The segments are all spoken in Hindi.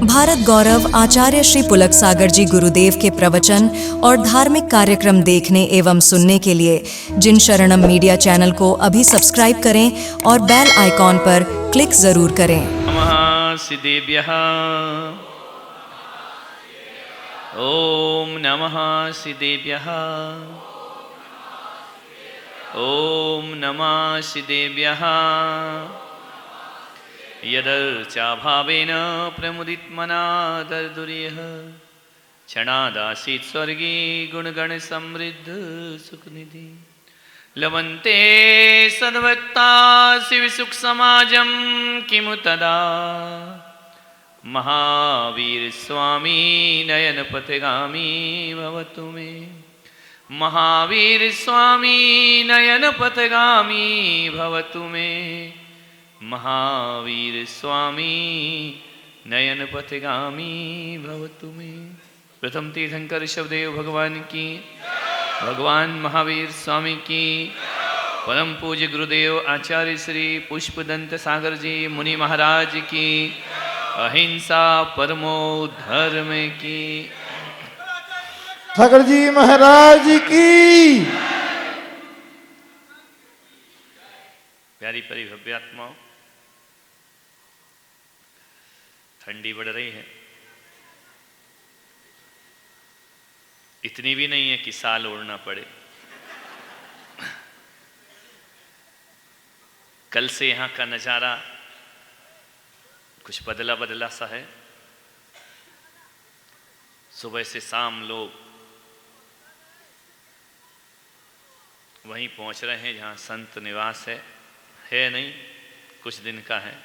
भारत गौरव आचार्य श्री पुलक सागर जी गुरुदेव के प्रवचन और धार्मिक कार्यक्रम देखने एवं सुनने के लिए जिन शरणम मीडिया चैनल को अभी सब्सक्राइब करें और बेल आइकॉन पर क्लिक जरूर करें। नमः सिद्धेभ्यः। ओम नमः सिद्धेभ्यः। ओम नमः सिद्धेभ्यः। यदर्चाभावेन प्रमुदितमना दर्दुर्यः क्षणादासीत् स्वर्गे गुणगण समृद्ध सुखनिधि लभन्ते सद्भक्ता शिवसुख समाजं किमु तदा महावीर स्वामी नयन पथगामी भवतु मे। महावीर स्वामी नयन पथगामी भवतु मे। महावीर स्वामी नयन पथगामी भवतु मे। प्रथम तीर्थंकर ऋषभदेव भगवान की, भगवान महावीर स्वामी की, परम पूज्य गुरुदेव आचार्य श्री पुष्पदंत सागर जी मुनि महाराज की, अहिंसा परमो धर्म की, सागर जी महाराज की। प्यारी परी भव्य आत्माओं, ठंडी बढ़ रही है। इतनी भी नहीं है कि साल ओढ़ना पड़े। कल से यहाँ का नज़ारा कुछ बदला बदला सा है। सुबह से शाम लोग वहीं पहुँच रहे हैं जहाँ संत निवास है नहीं, कुछ दिन का है,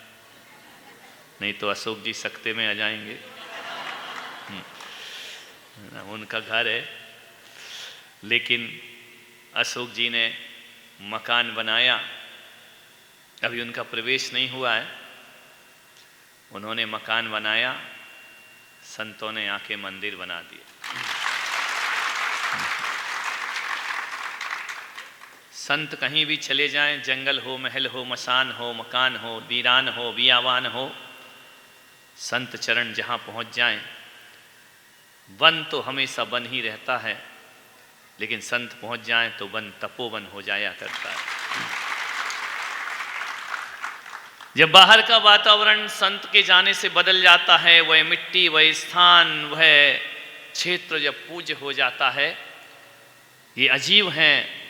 नहीं तो अशोक जी सकते में आ जाएंगे। उनका घर है, लेकिन अशोक जी ने मकान बनाया, अभी उनका प्रवेश नहीं हुआ है। उन्होंने मकान बनाया, संतों ने आके मंदिर बना दिया। संत कहीं भी चले जाएं, जंगल हो, महल हो, मसान हो, मकान हो, वीरान हो, बियावान हो, संत चरण जहाँ पहुँच जाएं, वन तो हमेशा वन ही रहता है, लेकिन संत पहुँच जाएं तो वन तपोवन हो जाया करता है। जब बाहर का वातावरण संत के जाने से बदल जाता है, वह मिट्टी, वह स्थान, वह क्षेत्र जब पूज्य हो जाता है, ये अजीब हैं।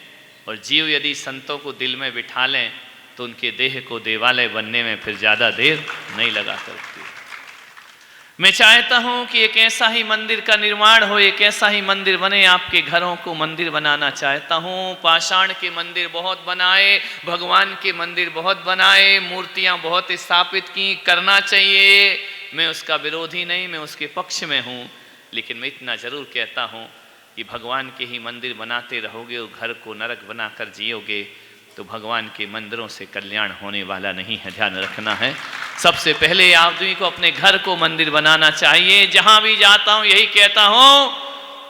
और जीव यदि संतों को दिल में बिठा लें तो उनके देह को देवालय बनने में फिर ज़्यादा देर नहीं लगा करती। मैं चाहता हूँ कि एक ऐसा ही मंदिर का निर्माण हो, एक ऐसा ही मंदिर बने। आपके घरों को मंदिर बनाना चाहता हूँ। पाषाण के मंदिर बहुत बनाए, भगवान के मंदिर बहुत बनाए, मूर्तियाँ बहुत स्थापित की, करना चाहिए। मैं उसका विरोधी नहीं, मैं उसके पक्ष में हूँ। लेकिन मैं इतना ज़रूर कहता हूँ कि भगवान के ही मंदिर बनाते रहोगे और घर को नरक बनाकर जियोगे तो भगवान के मंदिरों से कल्याण होने वाला नहीं है, ध्यान रखना है। सबसे पहले आदमी को अपने घर को मंदिर बनाना चाहिए। जहाँ भी जाता हूँ यही कहता हूँ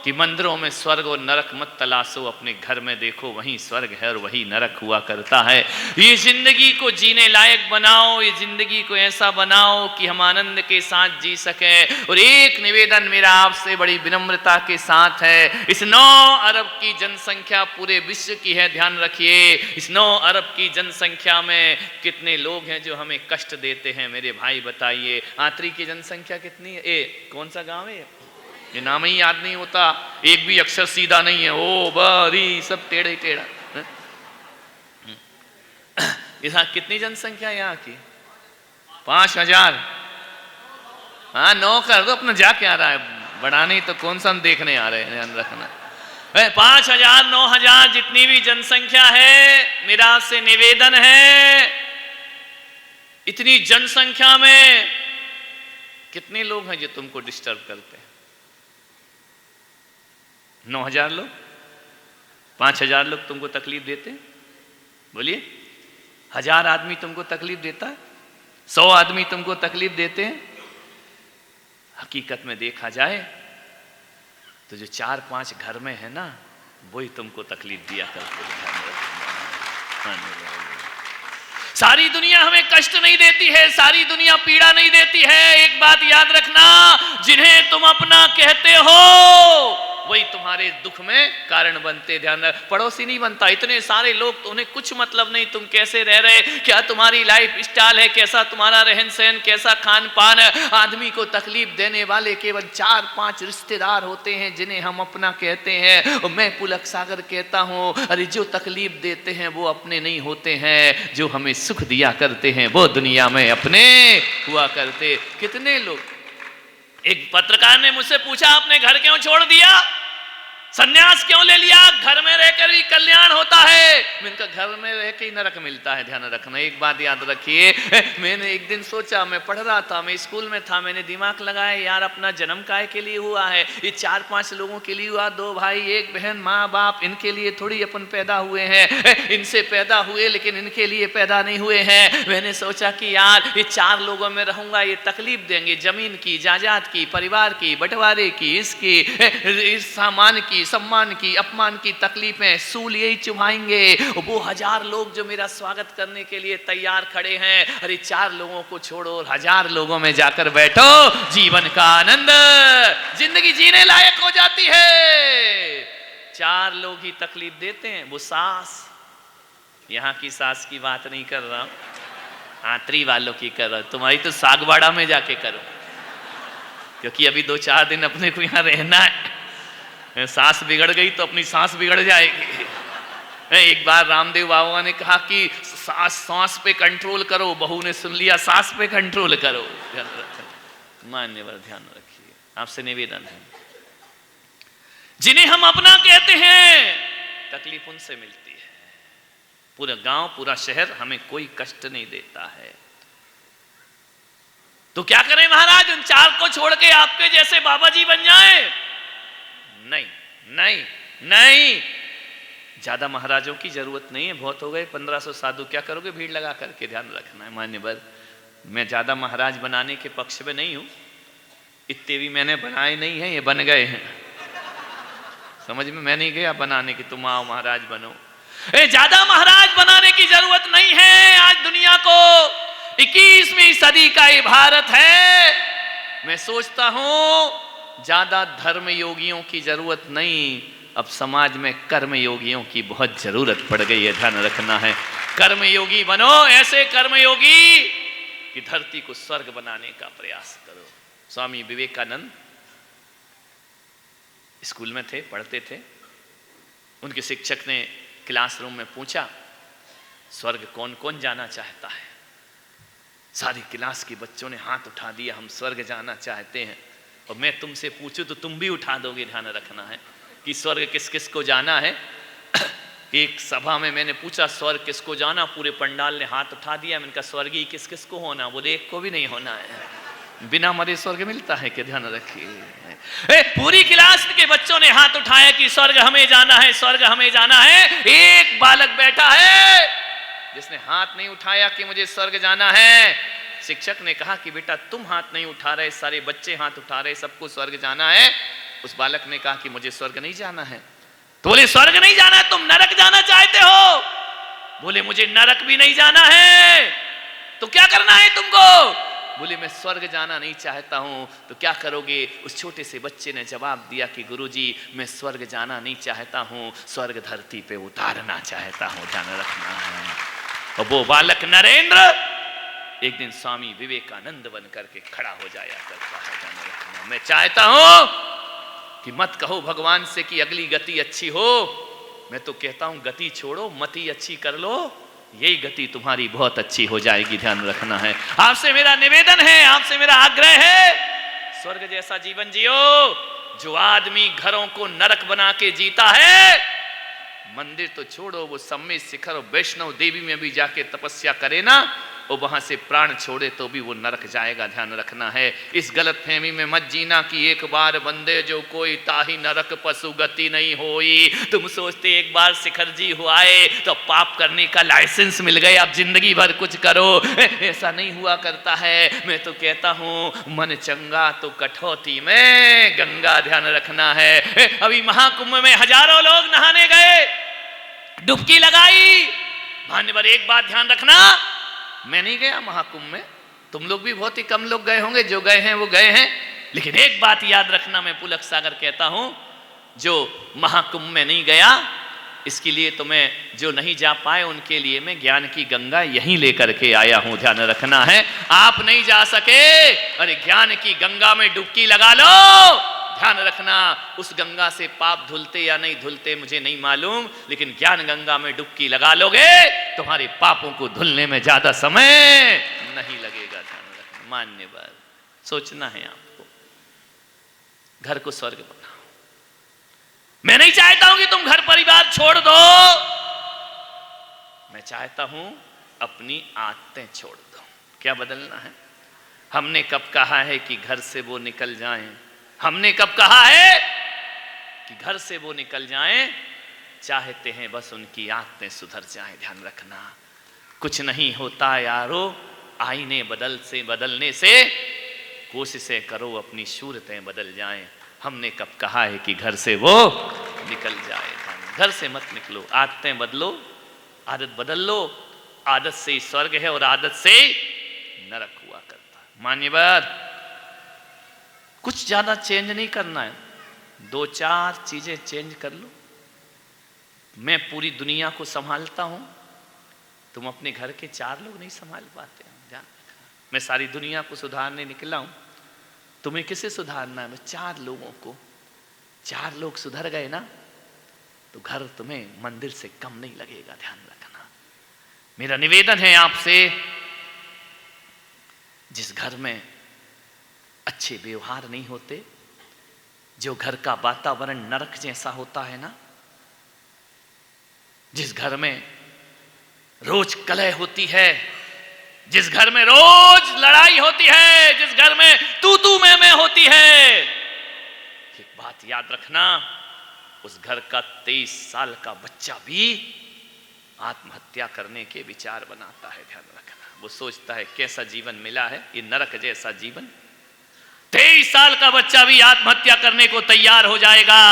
कि मंदिरों में स्वर्ग और नरक मत तलाशो, अपने घर में देखो वहीं स्वर्ग है और वहीं नरक हुआ करता है। ये जिंदगी को जीने लायक बनाओ, ये जिंदगी को ऐसा बनाओ कि हम आनंद के साथ जी सकें। और एक निवेदन मेरा आपसे बड़ी विनम्रता के साथ है, इस 9 अरब की जनसंख्या पूरे विश्व की है, ध्यान रखिए। इस 9 अरब की जनसंख्या में कितने लोग हैं जो हमें कष्ट देते हैं, मेरे भाई बताइए। आंतरी की जनसंख्या कितनी है? कौन सा गाँव है? ये नाम ही याद नहीं होता, एक भी अक्षर सीधा नहीं है, ओ बरी सब टेढ़ा ही टेढ़ा। यहाँ कितनी जनसंख्या है यहाँ की? 5000। हाँ 9 कर दो, अपना जा क्या आ रहा है, बढ़ाने तो कौन सा हम देखने आ रहे हैं, ध्यान रखना। 5000 9000 जितनी भी जनसंख्या है, मेरा आपसे निवेदन है, इतनी जनसंख्या में कितने लोग हैं जो तुमको डिस्टर्ब करते हैं? 9000 लोग, 5000 लोग तुमको तकलीफ देते हैं? बोलिए, 1000 आदमी तुमको तकलीफ देता है? 100 आदमी तुमको तकलीफ देते हैं? हकीकत में देखा जाए तो जो 4-5 घर में है ना, वही तुमको तकलीफ दिया करते हैं। सारी दुनिया हमें कष्ट नहीं देती है, सारी दुनिया पीड़ा नहीं देती है। एक बात याद रखना, जिन्हें तुम अपना कहते हो वही तुम्हारे दुख में कारण बनते। ध्यान रख, पड़ोसी नहीं बनता। इतने सारे लोग तो उन्हें कुछ मतलब नहीं तुम कैसे रह रहे, क्या तुम्हारी लाइफ स्टाइल है, कैसा तुम्हारा रहन सहन, कैसा खान पान। आदमी को तकलीफ देने वाले केवल 4-5 रिश्तेदार होते हैं जिन्हें हम अपना कहते हैं। और मैं पुलक सागर कहता हूं, अरे जो तकलीफ देते हैं वो अपने नहीं होते हैं, जो हमें सुख दिया करते हैं वो दुनिया में अपने हुआ करते। कितने लोग, एक पत्रकार ने मुझसे पूछा आपने घर क्यों छोड़ दिया, संन्यास क्यों ले लिया, घर में रहकर भी कल्याण होता है। मैंने कहा घर में रह के ही नरक मिलता है। ध्यान रखना, एक बात याद रखिए, मैंने एक दिन सोचा, मैं पढ़ रहा था, मैं स्कूल में था, मैंने दिमाग लगाया यार अपना जन्म काय के लिए हुआ है, ये 4-5 लोगों के लिए हुआ, 2 भाई 1 बहन, माँ बाप, इनके लिए थोड़ी अपन पैदा हुए हैं। इनसे पैदा हुए लेकिन इनके लिए पैदा नहीं हुए हैं। मैंने सोचा कि यार ये 4 लोगों में रहूंगा, ये तकलीफ देंगे, जमीन की, जायदाद की, परिवार की, बंटवारे की, इसकी, इस सामान की, सम्मान की, अपमान की तकलीफें सूल यही चुभाएंगे। वो 1000 लोग जो मेरा स्वागत करने के लिए तैयार खड़े हैं, अरे 4 लोगों को छोड़ो और 1000 लोगों में जाकर बैठो, जीवन का आनंद, जिंदगी जीने लायक हो जाती है। 4 लोग ही तकलीफ देते हैं, वो सास, यहां की सास की बात नहीं कर रहा, आंतरी वालों की कर रहा हूं। तुम्हारी तो सागवाड़ा में जाके करो, क्योंकि अभी 2-4 दिन अपने को यहां रहना है। सांस बिगड़ गई तो अपनी सांस बिगड़ जाएगी। एक बार रामदेव बाबा ने कहा कि सांस पे कंट्रोल करो, बहू ने सुन लिया सांस पे कंट्रोल करो। मान्यवर ध्यान रखिए, आपसे निवेदन है, जिन्हें हम अपना कहते हैं तकलीफ उनसे मिलती है। पूरा गांव, पूरा शहर हमें कोई कष्ट नहीं देता है, तो क्या करें महाराज, उन 4 को छोड़ के आपके जैसे बाबा जी बन जाए? नहीं नहीं नहीं, ज्यादा महाराजों की जरूरत नहीं है, बहुत हो गए 1500 साधु, क्या करोगे भीड़ लगा करके। ध्यान रखना है मान्यवर, मैं ज्यादा महाराज बनाने के पक्ष में नहीं हूं, इतने भी मैंने बनाए नहीं है, ये बन गए हैं। समझ में, मैं नहीं गया बनाने की तुम आओ महाराज बनो। ज्यादा महाराज बनाने की जरूरत नहीं है। आज दुनिया को 21वीं सदी का ये भारत है। मैं सोचता हूं ज्यादा धर्म योगियों की जरूरत नहीं, अब समाज में कर्म योगियों की बहुत जरूरत पड़ गई है। ध्यान रखना है, कर्म योगी बनो, ऐसे कर्म योगी कि धरती को स्वर्ग बनाने का प्रयास करो। स्वामी विवेकानंद स्कूल में थे, पढ़ते थे, उनके शिक्षक ने क्लासरूम में पूछा स्वर्ग कौन कौन जाना चाहता है। सारी क्लास के बच्चों ने हाथ उठा दिया, हम स्वर्ग जाना चाहते हैं। और मैं तुमसे पूछूं तो तुम भी उठा दोगे। ध्यान रखना है कि स्वर्ग किस किस को जाना है। एक सभा में मैंने पूछा स्वर्ग किसको जाना, पूरे पंडाल ने हाथ उठा दिया। मैंने कहा स्वर्गीय किस किस को होना, बोले एक को भी नहीं होना है। बिना मरे स्वर्ग मिलता है क्या? ध्यान रखिए। पूरी क्लास के बच्चों ने हाथ उठाया कि स्वर्ग हमें जाना है, स्वर्ग हमें जाना है। एक बालक बैठा है जिसने हाथ नहीं उठाया कि मुझे स्वर्ग जाना है। शिक्षक ने कहा कि बेटा तुम हाथ नहीं उठा रहे, सारे बच्चे हाथ उठा रहे, सबको स्वर्ग जाना है। उस बालक ने कहा कि मुझे स्वर्ग नहीं जाना है। तो बोले स्वर्ग नहीं जाना है, तुम नरक जाना चाहते हो? बोले मुझे नरक भी नहीं जाना है। तो क्या करना है तुमको? बोले मैं स्वर्ग जाना नहीं चाहता हूं। तो क्या करोगे? उस छोटे से बच्चे ने जवाब दिया कि गुरुजी मैं स्वर्ग जाना नहीं चाहता हूं, स्वर्ग धरती पे उतारना चाहता हूं। ध्यान रखना है। और वो बालक नरेंद्र एक दिन स्वामी विवेकानंद बन करके खड़ा हो जाया करता है। ध्यान रखना, मैं चाहता हूं कि मत कहो भगवान से कि अगली गति अच्छी हो, मैं तो कहता हूं गति छोड़ो, मति अच्छी कर लो, यही गति तुम्हारी बहुत अच्छी हो जाएगी। ध्यान रखना है। आपसे मेरा निवेदन है, आपसे मेरा आग्रह है, स्वर्ग जैसा जीवन जियो। जो आदमी घरों को नरक बना के जीता है, मंदिर तो छोड़ो, वो सम्मेद शिखर और वैष्णव देवी में भी जाके तपस्या करे ना, और वहां से प्राण छोड़े तो भी वो नरक जाएगा। ध्यान रखना है। इस गलत फहमी में मत जीना कि एक बार बंदे जो कोई ताही नरक पशु गति नहीं होई। तुम सोचते एक बार शिखर जी हुआए तो पाप करने का लाइसेंस मिल गया, अब जिंदगी भर कुछ करो, ऐसा नहीं हुआ करता है। मैं तो कहता हूं मन चंगा तो कठौती में गंगा। ध्यान रखना है। अभी महाकुंभ में हजारों लोग नहाने गए, डुबकी लगाई। मान्यवर एक बात ध्यान रखना, मैं नहीं गया महाकुंभ में, तुम लोग भी बहुत ही कम लोग गए होंगे, जो गए हैं वो गए हैं। लेकिन एक बात याद रखना, मैं पुलक सागर कहता हूं, जो महाकुंभ में नहीं गया, इसके लिए तो मैं, जो नहीं जा पाए उनके लिए मैं ज्ञान की गंगा यहीं लेकर के आया हूं, ध्यान रखना है। आप नहीं जा सके, अरे ज्ञान की गंगा में डुबकी लगा लो, ध्यान रखना। उस गंगा से पाप धुलते या नहीं धुलते मुझे नहीं मालूम, लेकिन ज्ञान गंगा में डुबकी लगा लोगे तुम्हारे पापों को धुलने में ज्यादा समय नहीं लगेगा, ध्यान रखना। मान्य बात, सोचना है आपको, घर को स्वर्ग बनाओ। मैं नहीं चाहता हूं कि तुम घर परिवार छोड़ दो, मैं चाहता हूं अपनी आदतें छोड़ दो। क्या बदलना है? हमने कब कहा है कि घर से वो निकल जाएं? हमने कब कहा है कि घर से वो निकल जाएं? चाहते हैं बस उनकी आदतें सुधर जाएं, ध्यान रखना। कुछ नहीं होता यारो, आईने बदलने से कोशिशें करो अपनी सूरतें बदल जाएं। हमने कब कहा है कि घर से वो निकल जाए? घर से मत निकलो, आदतें बदलो, आदत बदल लो। आदत से ही स्वर्ग है और आदत से नरक हुआ करता है। मान्य बात, कुछ ज्यादा चेंज नहीं करना है, 2-4 चीजें चेंज कर लो। मैं पूरी दुनिया को संभालता हूं, तुम अपने घर के 4 लोग नहीं संभाल पाते, ध्यान रखना। मैं सारी दुनिया को सुधारने निकला हूं, तुम्हें किसे सुधारना है? मैं 4 लोगों को, 4 लोग सुधर गए ना तो घर तुम्हें मंदिर से कम नहीं लगेगा, ध्यान रखना। मेरा निवेदन है आपसे, जिस घर में अच्छे व्यवहार नहीं होते, जो घर का वातावरण नरक जैसा होता है ना, जिस घर में रोज कलह होती है, जिस घर में रोज लड़ाई होती है, जिस घर में तू मैं होती है, एक बात याद रखना, उस घर का 23 साल का बच्चा भी आत्महत्या करने के विचार बनाता है, ध्यान रखना। वो सोचता है कैसा जीवन मिला है, ये नरक जैसा जीवन। 23 साल का बच्चा भी आत्महत्या करने को तैयार हो जाएगा।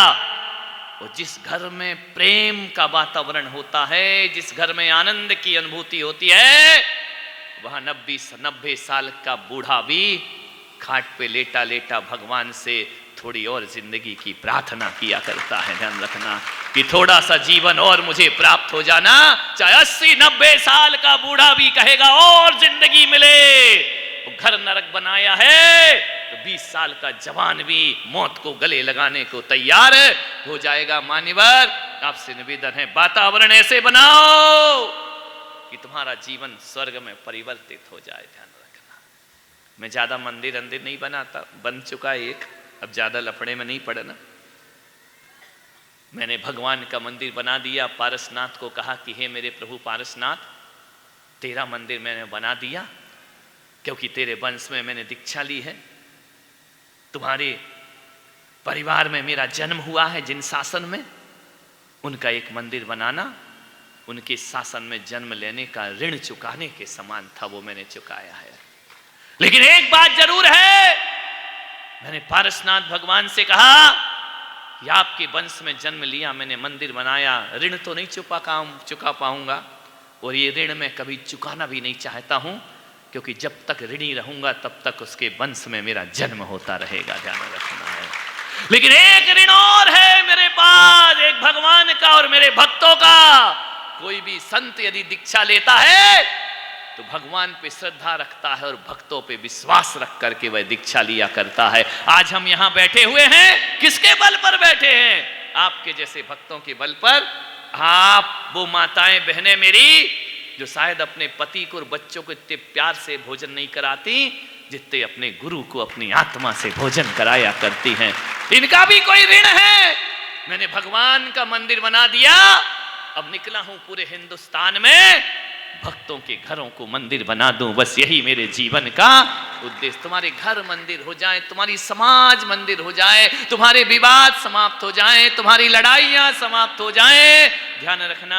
और जिस घर में प्रेम का वातावरण होता है, जिस घर में आनंद की अनुभूति होती है, वहां 90 साल का बूढ़ा भी खाट पे लेटा लेटा भगवान से थोड़ी और जिंदगी की प्रार्थना किया करता है, ध्यान रखना, कि थोड़ा सा जीवन और मुझे प्राप्त हो जाना। चाहे 80-90 साल का बूढ़ा भी कहेगा और जिंदगी मिले। वो घर नरक बनाया है तो 20 साल का जवान भी मौत को गले लगाने को तैयार हो जाएगा। मान्यवर, आपसे निवेदन है, वातावरण ऐसे बनाओ कि तुम्हारा जीवन स्वर्ग में परिवर्तित हो जाए, ध्यान रखना। मैं ज्यादा मंदिर नहीं बनाता, बन चुका है एक, अब ज्यादा लफड़े में नहीं पड़ना। मैंने भगवान का मंदिर बना दिया। पारसनाथ को कहा कि हे मेरे प्रभु पारसनाथ, तेरा मंदिर मैंने बना दिया क्योंकि तेरे वंश में मैंने दीक्षा ली है, तुम्हारे परिवार में मेरा जन्म हुआ है, जिन शासन में, उनका एक मंदिर बनाना उनके शासन में जन्म लेने का ऋण चुकाने के समान था, वो मैंने चुकाया है। लेकिन एक बात जरूर है, मैंने पारसनाथ भगवान से कहा कि आपके वंश में जन्म लिया, मैंने मंदिर बनाया, ऋण तो नहीं चुका पाऊंगा, और ये ऋण मैं कभी चुकाना भी नहीं चाहता हूं, क्योंकि जब तक ऋणी रहूंगा तब तक उसके वंश में मेरा जन्म होता रहेगा, ध्यान रखना है। लेकिन एक ऋण और है मेरे पास, एक भगवान का और मेरे भक्तों का। कोई भी संत यदि दीक्षा लेता है तो भगवान पे श्रद्धा रखता है और भक्तों पे विश्वास रख करके वह दीक्षा लिया करता है। आज हम यहां बैठे हुए हैं, किसके बल पर बैठे हैं? आपके जैसे भक्तों के बल पर। आप वो माताएं बहनें मेरी जो शायद अपने पति को और बच्चों को इतने प्यार से भोजन नहीं कराती जितने अपने गुरु को अपनी आत्मा से भोजन कराया करती हैं, इनका भी कोई ऋण है। मैंने भगवान का मंदिर बना दिया, अब निकला हूं पूरे हिंदुस्तान में भक्तों के घरों को मंदिर बना दूं, बस यही मेरे जीवन का उद्देश्य। तुम्हारे घर मंदिर हो जाए, तुम्हारी समाज मंदिर हो जाए, तुम्हारे विवाद समाप्त हो जाए, तुम्हारी लड़ाइयां समाप्त हो जाए, ध्यान रखना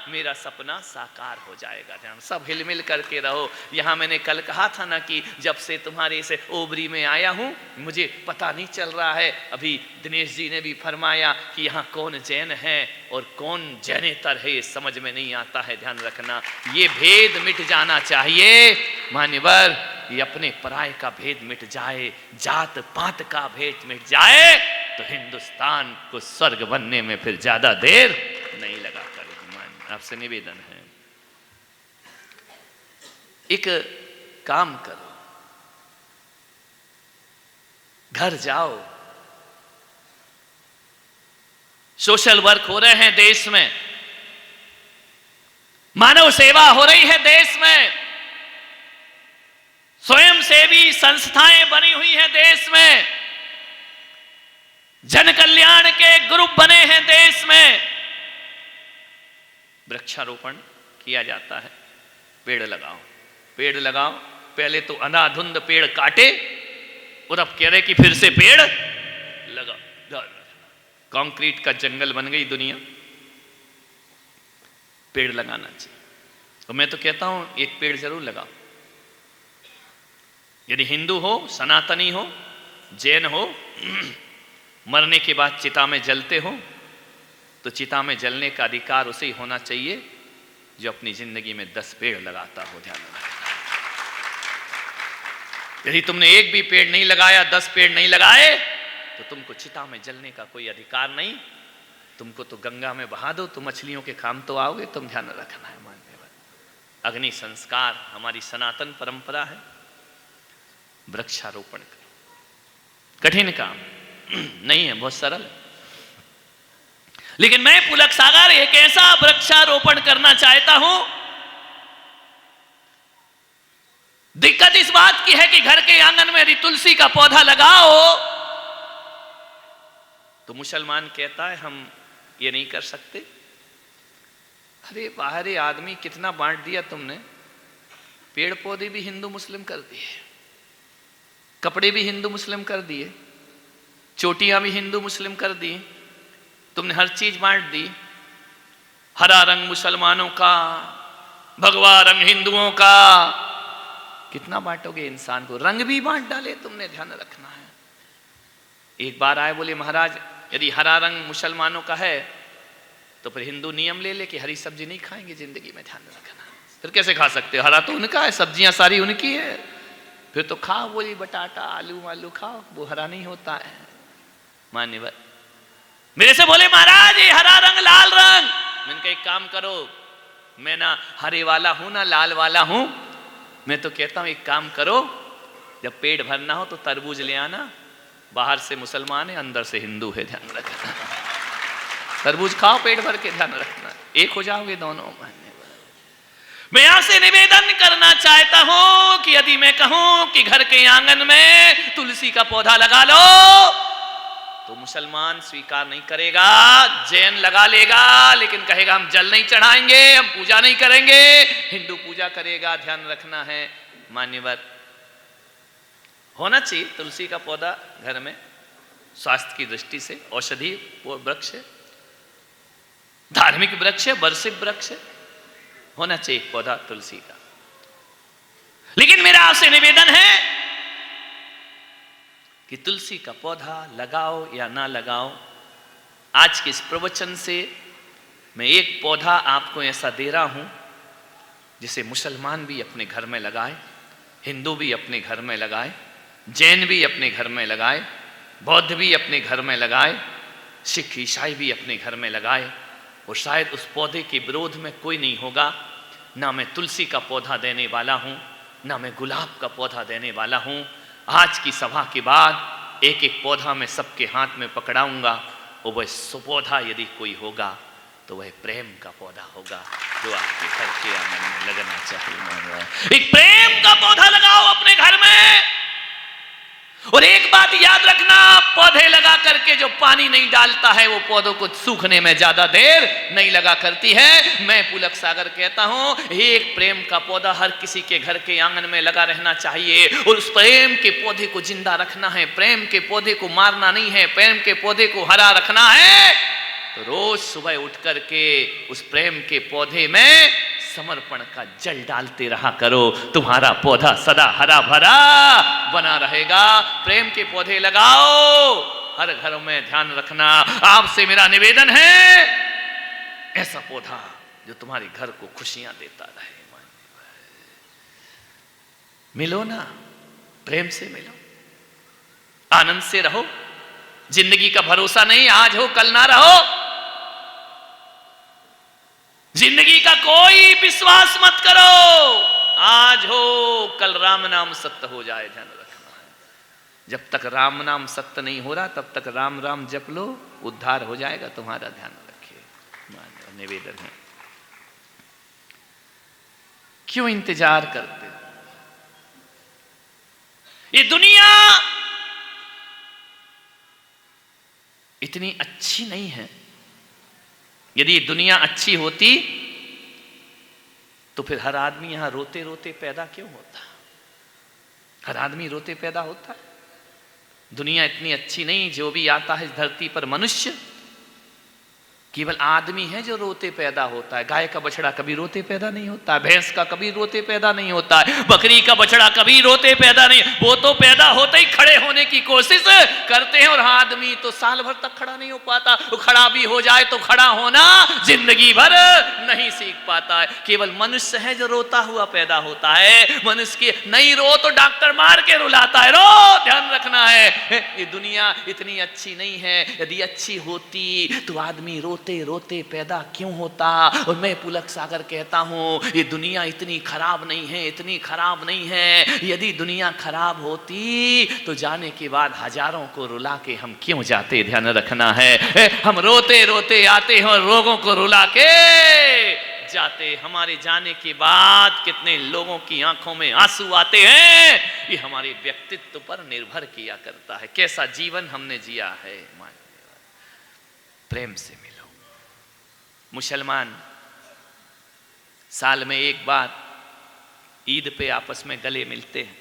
मेरा सपना साकार हो जाएगा। ध्यान, सब हिलमिल करके रहो। यहाँ मैंने कल कहा था ना कि जब से तुम्हारे से ओबरी में आया हूँ मुझे पता नहीं चल रहा है। अभी दिनेश जी ने भी फरमाया कि यहाँ कौन जैन है और कौन जैनेतर है ये समझ में नहीं आता है। ध्यान रखना ये भेद मिट जाना चाहिए मान्यवर, ये अपने पराये का भेद मिट जाए, जात पात का भेद मिट जाए तो हिंदुस्तान को स्वर्ग बनने में फिर ज्यादा देर नहीं लगा करेगी। आपसे निवेदन है एक काम करो, घर जाओ, सोशल वर्क हो रहे हैं देश में, मानव सेवा हो रही है देश में, स्वयं सेवी संस्थाएं बनी हुई हैं देश में, जन कल्याण के ग्रुप बने हैं देश में, वृक्षारोपण किया जाता है। पेड़ लगाओ, पेड़ लगाओ। पहले तो अंधाधुंध पेड़ काटे और अब कह रहे कि फिर से पेड़ लगाओ। कंक्रीट का जंगल बन गई दुनिया। पेड़ लगाना चाहिए। तो मैं तो कहता हूं एक पेड़ जरूर लगाओ। यदि हिंदू हो, सनातनी हो, जैन हो, मरने के बाद चिता में जलते हो तो चिता में जलने का अधिकार उसे ही होना चाहिए जो अपनी जिंदगी में 10 पेड़ लगाता हो। ध्यान रखना, यदि तुमने एक भी पेड़ नहीं लगाया, 10 पेड़ नहीं लगाए तो तुमको चिता में जलने का कोई अधिकार नहीं। तुमको तो गंगा में बहा दो तो मछलियों के काम तो आओगे। तुम ध्यान रखना है मान्यवर, अग्नि संस्कार हमारी सनातन परंपरा है। वृक्षारोपण करो, कठिन काम नहीं है, बहुत सरल है। लेकिन मैं पुलक सागर एक ऐसा वृक्षारोपण करना चाहता हूं। दिक्कत इस बात की है कि घर के आंगन में यदि तुलसी का पौधा लगाओ तो मुसलमान कहता है हम ये नहीं कर सकते। अरे बाहरी आदमी कितना बांट दिया तुमने। पेड़ पौधे भी हिंदू मुस्लिम कर दिए, कपड़े भी हिंदू मुस्लिम कर दिए, चोटियां भी हिंदू मुस्लिम कर दी, तुमने हर चीज बांट दी। हरा रंग मुसलमानों का, भगवा रंग हिंदुओं का, कितना बांटोगे इंसान को। रंग भी बांट डाले तुमने, ध्यान रखना है। एक बार आए बोले महाराज यदि हरा रंग मुसलमानों का है तो फिर हिंदू नियम ले ले कि हरी सब्जी नहीं खाएंगे जिंदगी में। ध्यान रखना, फिर कैसे खा सकते हो, हरा तो उनका है, सब्जियां सारी उनकी है, फिर तो खाओ बोली बटाटा आलू वालू खाओ, वो हरा नहीं होता है। मान्यवर मेरे से बोले महाराज ये हरा रंग लाल रंग। मैंने कहा एक काम करो, मैं ना हरे वाला हूं ना लाल वाला हूं, मैं तो कहता हूं एक काम करो, जब पेट भरना हो तो तरबूज ले आना, बाहर से मुसलमान है अंदर से हिंदू है। ध्यान रखना, तरबूज खाओ पेट भर के, ध्यान रखना एक हो जाओगे दोनों। मैं यहां से निवेदन करना चाहता हूं कि यदि मैं कहूं कि घर के आंगन में तुलसी का पौधा लगा लो तो मुसलमान स्वीकार नहीं करेगा, जैन लगा लेगा लेकिन कहेगा हम जल नहीं चढ़ाएंगे, हम पूजा नहीं करेंगे, हिंदू पूजा करेगा। ध्यान रखना है मान्यवर, होना चाहिए तुलसी का पौधा घर में, स्वास्थ्य की दृष्टि से औषधि वृक्ष है, धार्मिक वृक्ष है, वर्षित वृक्ष है, होना चाहिए पौधा तुलसी का। लेकिन मेरा आपसे निवेदन है कि तुलसी का पौधा लगाओ या ना लगाओ, आज के इस प्रवचन से मैं एक पौधा आपको ऐसा दे रहा हूं जिसे मुसलमान भी अपने घर में लगाए, हिंदू भी अपने घर में लगाए, जैन भी अपने घर में लगाए, बौद्ध भी अपने घर में लगाए, सिख ईसाई भी अपने घर में लगाए, और शायद उस पौधे के विरोध में कोई नहीं होगा। ना मैं तुलसी का पौधा देने वाला हूं, ना मैं गुलाब का पौधा देने वाला हूं। आज की सभा के बाद एक एक पौधा मैं सबके हाथ में पकड़ाऊंगा, और वह सुपौधा यदि कोई होगा तो वह प्रेम का पौधा होगा जो आपके घर के आंगन में लगना चाहिए। एक प्रेम का पौधा लगाओ अपने घर में। और एक बात याद रखना, पौधे लगा करके जो पानी नहीं डालता है वो पौधों को सूखने में ज्यादा देर नहीं लगा करती है। मैं पुलक सागर कहता हूं एक प्रेम का पौधा हर किसी के घर के आंगन में लगा रहना चाहिए, और उस प्रेम के पौधे को जिंदा रखना है, प्रेम के पौधे को मारना नहीं है, प्रेम के पौधे को हरा रखना है। तो रोज सुबह उठ करके उस प्रेम के पौधे में समर्पण का जल डालते रहा करो, तुम्हारा पौधा सदा हरा भरा बना रहेगा। प्रेम के पौधे लगाओ हर घर में, ध्यान रखना। आपसे मेरा निवेदन है, ऐसा पौधा जो तुम्हारे घर को खुशियां देता रहे। मिलो ना, प्रेम से मिलो, आनंद से रहो। जिंदगी का भरोसा नहीं, आज हो कल ना रहो। जिंदगी का कोई विश्वास मत करो, आज हो कल राम नाम सत्य हो जाए, ध्यान रखना है। जब तक राम नाम सत्य नहीं हो रहा तब तक राम राम जप लो, उद्धार हो जाएगा तुम्हारा, ध्यान रखिए। निवेदन है, क्यों इंतजार करते हो? ये दुनिया इतनी अच्छी नहीं है। यदि ये दुनिया अच्छी होती तो फिर हर आदमी यहां रोते रोते पैदा क्यों होता? हर आदमी रोते पैदा होता। दुनिया इतनी अच्छी नहीं, जो भी आता है इस धरती पर मनुष्य, केवल आदमी है जो रोते पैदा होता है। गाय का बछड़ा कभी रोते पैदा नहीं होता है, भैंस का कभी रोते पैदा नहीं होता है, बकरी का बछड़ा कभी रोते पैदा नहीं। वो तो पैदा होते ही खड़े होने की कोशिश करते हैं, और आदमी तो साल भर तक खड़ा नहीं हो पाता। वो खड़ा भी हो जाए तो खड़ा होना जिंदगी भर नहीं सीख पाता है। केवल मनुष्य है जो रोता हुआ पैदा होता है। मनुष्य की नहीं रो तो डॉक्टर मार के रुलाता है, रो, ध्यान रखना है। ये दुनिया इतनी अच्छी नहीं है। यदि अच्छी होती तो आदमी रोते रोते पैदा क्यों होता? और मैं पुलक सागर कहता हूं, ये दुनिया इतनी खराब नहीं है, इतनी खराब नहीं है। यदि दुनिया खराब होती तो जाने के बाद हजारों को रुला के हम क्यों जाते, ध्यान रखना है। हम रोते रोते आते हैं और लोगों को रुला के जाते। हमारे जाने के बाद कितने लोगों की आंखों में आंसू आते हैं, ये हमारे व्यक्तित्व पर निर्भर किया करता है, कैसा जीवन हमने जिया है। प्रेम से मिलो। मुसलमान साल में एक बार ईद पे आपस में गले मिलते हैं।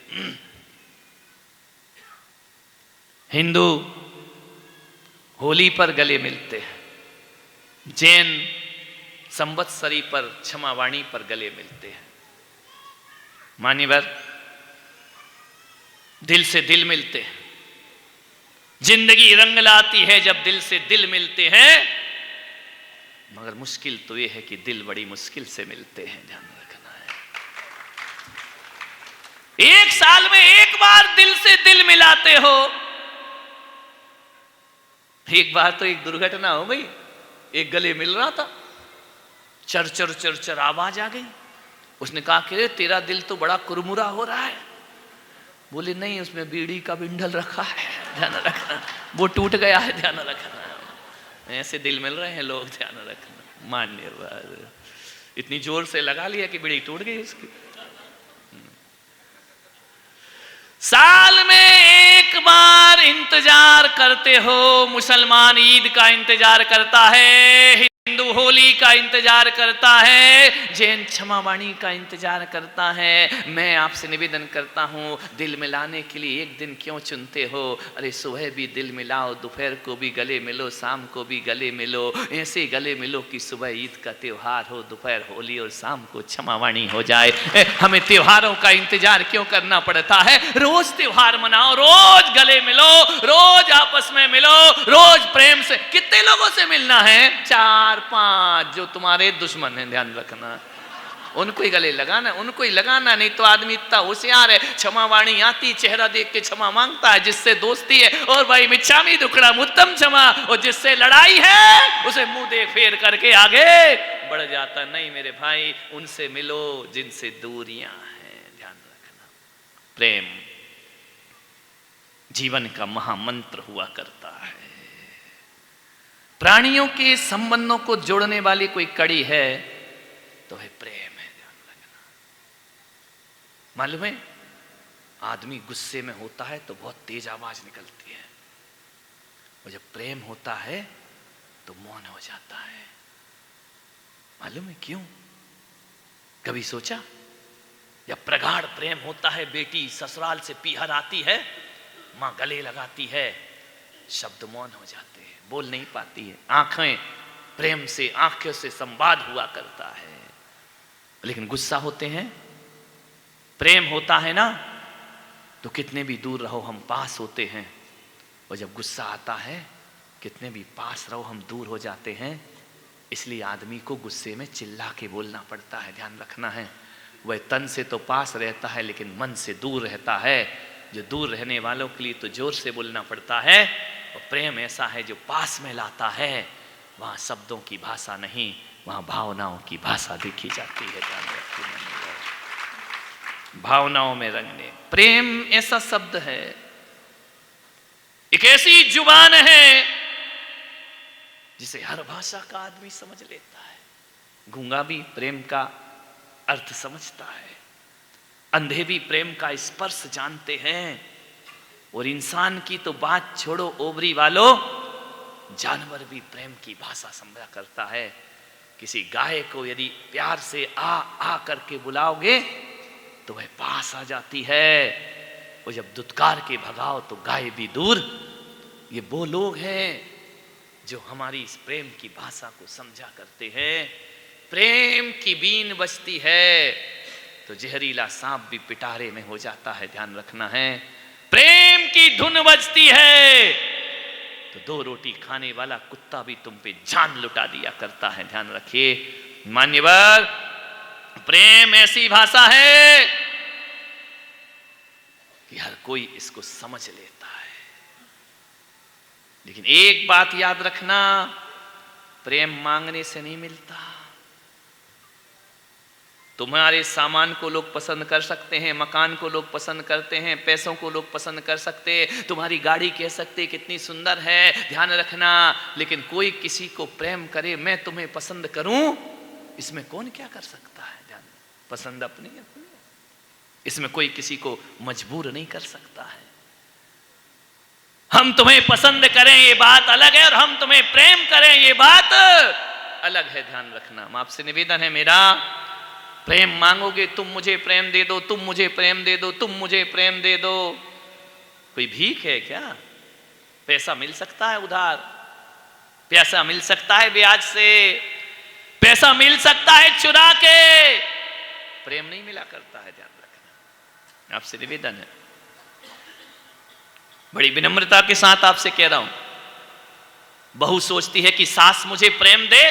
हिंदू होली पर गले मिलते हैं। जैन संवत्सरी पर, क्षमावाणी पर गले मिलते हैं। मान्यवर दिल से दिल मिलते हैं। जिंदगी रंग लाती है जब दिल से दिल मिलते हैं, मगर मुश्किल तो यह है कि दिल बड़ी मुश्किल से मिलते हैं, ध्यान रखना है। एक साल में एक बार दिल से दिल मिलाते हो। एक बार तो एक दुर्घटना हो गई, एक गले मिल रहा था, चर चर चर चर आवाज आ गई। उसने कहा कि तेरा दिल तो बड़ा कुरमुरा हो रहा है। बोले नहीं, उसमें बीड़ी का बिंडल रखा है, ध्यान रखना, वो टूट गया है, ध्यान रखना। ऐसे दिल मिल रहे हैं लोग, ध्यान रखना। मान्यवर इतनी जोर से लगा लिया कि बीड़ी टूट गई उसकी। साल में एक बार इंतजार करते हो। मुसलमान ईद का इंतजार करता है, हिंदू होली का इंतजार करता है, जैन क्षमावाणी का इंतजार करता है। मैं आपसे निवेदन करता हूं, दिल मिलाने के लिए एक दिन क्यों चुनते हो? अरे सुबह भी दिल मिलाओ, दोपहर को भी गले मिलो, शाम को भी गले मिलो। ऐसे गले मिलो कि सुबह ईद का त्योहार हो, दोपहर होली और शाम को क्षमावाणी हो जाए। हमें त्योहारों का इंतजार क्यों करना पड़ता है? रोज त्योहार मनाओ, रोज गले मिलो, रोज आपस में मिलो, रोज प्रेम से। कितने लोगों से मिलना है? 4-5 जो तुम्हारे दुश्मन हैं, ध्यान रखना। उनको ही गले लगाना, उनको ही लगाना। नहीं तो आदमी इतना होशियार है, क्षमावाणी आती, चेहरा देख के क्षमा मांगता है। जिससे दोस्ती है और भाई मिच्छामी दुक्कड़ा उत्तम क्षमा, और जिससे लड़ाई है उसे मुंह देख फेर करके आगे बढ़ जाता। नहीं मेरे भाई, उनसे मिलो जिनसे दूरियां हैं, ध्यान रखना। प्रेम जीवन का महामंत्र हुआ करता है। प्राणियों के संबंधों को जोड़ने वाली कोई कड़ी है तो है प्रेम है, ध्यान रखना। मालूम है, आदमी गुस्से में होता है तो बहुत तेज आवाज निकलती है, और जब प्रेम होता है तो मौन हो जाता है। मालूम है क्यों? कभी सोचा? जब प्रगाढ़ प्रेम होता है, बेटी ससुराल से पीहर आती है, मां गले लगाती है, शब्द मौन हो जाते हैं, बोल नहीं पाती है, आंखें प्रेम से आंखों से संवाद हुआ करता है। लेकिन गुस्सा होते हैं, प्रेम होता है ना तो कितने भी दूर रहो हम पास होते हैं, और जब गुस्सा आता है कितने भी पास रहो हम दूर हो जाते हैं। इसलिए आदमी को गुस्से में चिल्ला के बोलना पड़ता है, ध्यान रखना है। वह तन से तो पास रहता है लेकिन मन से दूर रहता है। जो दूर रहने वालों के लिए तो जोर से बोलना पड़ता है, और प्रेम ऐसा है जो पास में लाता है। वहाँ शब्दों की भाषा नहीं, वहाँ भावनाओं की भाषा देखी जाती है। ध्यान रखिए, भावनाओं में रंगने। प्रेम ऐसा शब्द है, एक ऐसी जुबान है जिसे हर भाषा का आदमी समझ लेता है। गूंगा भी प्रेम का अर्थ समझता है, अंधे भी प्रेम का स्पर्श जानते हैं, और इंसान की तो बात छोड़ो ओबरी वालों, जानवर भी प्रेम की भाषा समझा करता है। किसी गाय को यदि प्यार से आ आ करके बुलाओगे तो वह पास आ जाती है, और जब दुत्कार के भगाओ तो गाय भी दूर। ये वो लोग हैं जो हमारी इस प्रेम की भाषा को समझा करते हैं। प्रेम की बीन बजती है तो जहरीला सांप भी पिटारे में हो जाता है, ध्यान रखना है। प्रेम की धुन बजती है तो 2 रोटी खाने वाला कुत्ता भी तुम पे जान लुटा दिया करता है, ध्यान रखिए। मान्यवर, प्रेम ऐसी भाषा है कि हर कोई इसको समझ लेता है। लेकिन एक बात याद रखना, प्रेम मांगने से नहीं मिलता। तुम्हारे सामान को लोग पसंद कर सकते हैं, मकान को लोग पसंद करते हैं, पैसों को लोग पसंद कर सकते हैं, तुम्हारी गाड़ी कह सकते हैं कितनी सुंदर है, ध्यान रखना। लेकिन कोई किसी को प्रेम करे, मैं तुम्हें पसंद करूं, इसमें कौन क्या कर सकता है? ध्यान, पसंद अपनी अपनी, इसमें कोई किसी को मजबूर नहीं कर सकता है। हम तुम्हें पसंद करें ये बात अलग है, और हम तुम्हें प्रेम करें ये बात अलग है, ध्यान रखना। आपसे निवेदन है मेरा, प्रेम मांगोगे, तुम मुझे प्रेम दे दो, तुम मुझे प्रेम दे दो, तुम मुझे प्रेम दे दो, कोई भीख है क्या? पैसा मिल सकता है उधार, पैसा मिल सकता है ब्याज से, पैसा मिल सकता है चुरा के, प्रेम नहीं मिला करता है, ध्यान रखना। आपसे निवेदन है, बड़ी विनम्रता के साथ आपसे कह रहा हूं। बहू सोचती है कि सास मुझे प्रेम दे,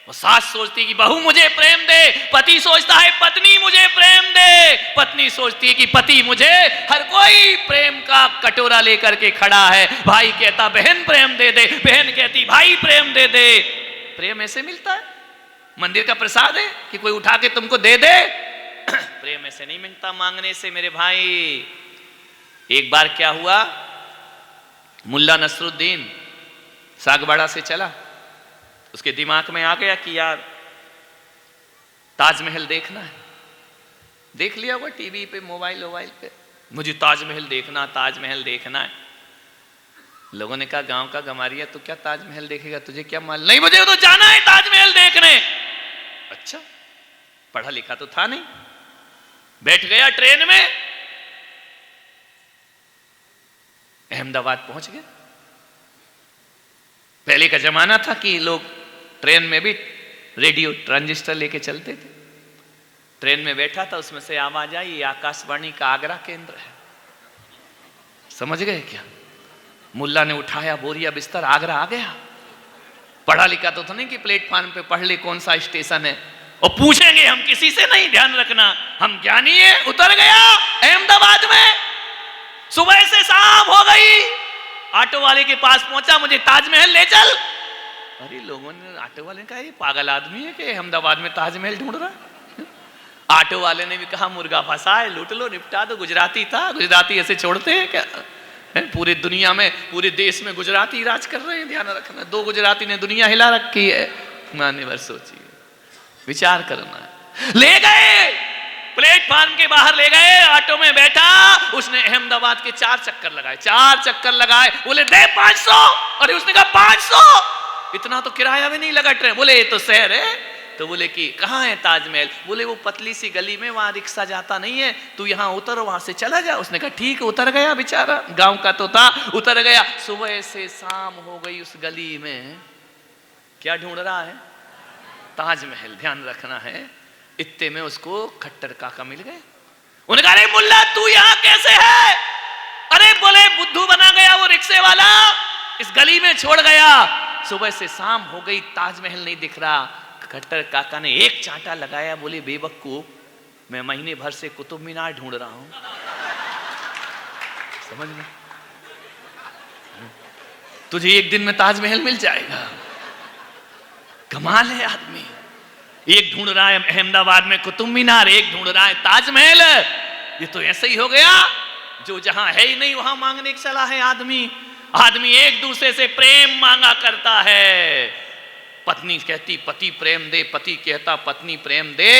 और सास सोचती है कि बहू मुझे प्रेम दे, पति सोचता है पत्नी मुझे प्रेम दे, पत्नी सोचती है कि पति मुझे, हर कोई प्रेम का कटोरा लेकर के खड़ा है। भाई कहता बहन प्रेम दे दे, बहन कहती भाई प्रेम दे दे। प्रेम ऐसे मिलता है? मंदिर का प्रसाद है कि कोई उठा के तुमको दे दे? प्रेम ऐसे नहीं मिलता मांगने से मेरे भाई। एक बार क्या हुआ, मुल्ला नसरुद्दीन सागवाड़ा से चला, उसके दिमाग में आ गया कि यार ताजमहल देखना है। देख लिया होगा टीवी पे, मोबाइल पे, मुझे ताजमहल देखना, ताजमहल देखना है। लोगों ने कहा गांव का गमारिया तू क्या ताजमहल देखेगा, तुझे क्या मालूम? नहीं, मुझे तो जाना है ताजमहल देखने। अच्छा, पढ़ा लिखा तो था नहीं। बैठ गया ट्रेन में, अहमदाबाद पहुंच गया। पहले का जमाना था कि लोग ट्रेन में भी रेडियो ट्रांजिस्टर लेके चलते थे। ट्रेन में बैठा था, उसमें से आवाज आई, ये आकाशवाणी का आगरा केंद्र है। समझ गए क्या? मुल्ला ने उठाया बोरिया बिस्तर, आगरा आ गया। पढ़ा लिखा तो था नहीं कि प्लेटफॉर्म पे पढ़ ले कौन सा स्टेशन है, और पूछेंगे हम किसी से नहीं, ध्यान रखना। हम ज्ञानी है। उतर गया अहमदाबाद में, सुबह से शाम हो गई, ऑटो वाले के पास पहुंचा, मुझे ताजमहल ले चल। अरे लोगों ने, ऑटो वाले ने कहा ये पागल आदमी है कि अहमदाबाद में ताजमहल ढूंढ रहा है। ऑटो वाले ने भी कहा मुर्गा फंसा है, लूट लो, निपटा दो। गुजराती था, गुजराती ऐसे छोड़ते हैं क्या? पूरी दुनिया में, पूरे देश में गुजराती राज कर रहे हैं, ध्यान रखना। 2 गुजराती ने दुनिया हिला रखी है। मान्यवर सोचिए, विचार करना है। ले गए, प्लेटफॉर्म के बाहर ले गए, ऑटो में बैठा, उसने अहमदाबाद के 4 चक्कर लगाए, 4 चक्कर लगाए। बोले दे 500। अरे उसने कहा 500? इतना तो किराया भी नहीं लगा ट्रेन। बोले ये तो शहर है। तो बोले कि कहाँ है ताजमहल? बोले वो पतली सी गली में, वहां रिक्शा जाता नहीं है, तू यहाँ उतर, वहां से चला जा। उसने कहा ठीक है। उतर गया, बेचारा गांव का तो था, उतर गया। सुबह से शाम हो गई, उस गली में क्या ढूंढ रहा है? ताजमहल। ध्यान रखना है। इत्ते में उसको खट्टर काका मिल गए। उन्होंने कहा, अरे मुल्ला तू यहां कैसे है? अरे बोले बुद्धू बना गया वो रिक्शे वाला, इस गली में छोड़ गया। सुबह से शाम हो गई, ताजमहल नहीं दिख रहा। खट्टर काका ने एक चांटा लगाया, बोले बेवकूफ, मैं महीने भर से कुतुब मीनार ढूंढ रहा हूं। समझ में? तुझे एक दिन में ताजमहल मिल जाएगा। कमाल है आदमी। एक ढूंढ रहा है अहमदाबाद में कुतुब मीनार, एक ढूंढ रहा है ताजमहल। ये तो ऐसे ही हो गया, जो जहां है ही नहीं वहां मांगने चला है आदमी। आदमी एक दूसरे से प्रेम मांगा करता है। पत्नी कहती पति प्रेम दे, पति कहता पत्नी प्रेम दे।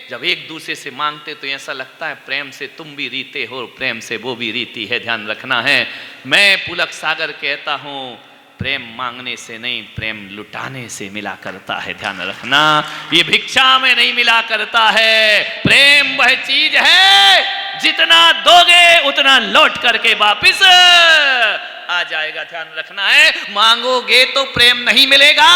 जब एक दूसरे से मांगते तो ऐसा लगता है प्रेम से तुम भी रीते हो, प्रेम से वो भी रीती है। ध्यान रखना है। मैं पुलक सागर कहता हूं, प्रेम मांगने से नहीं, प्रेम लुटाने से मिला करता है। ध्यान रखना, ये भिक्षा में नहीं मिला करता है। प्रेम वह चीज है, जितना दोगे उतना लौट करके वापिस आ जाएगा। ध्यान रखना है। मांगोगे तो प्रेम नहीं मिलेगा।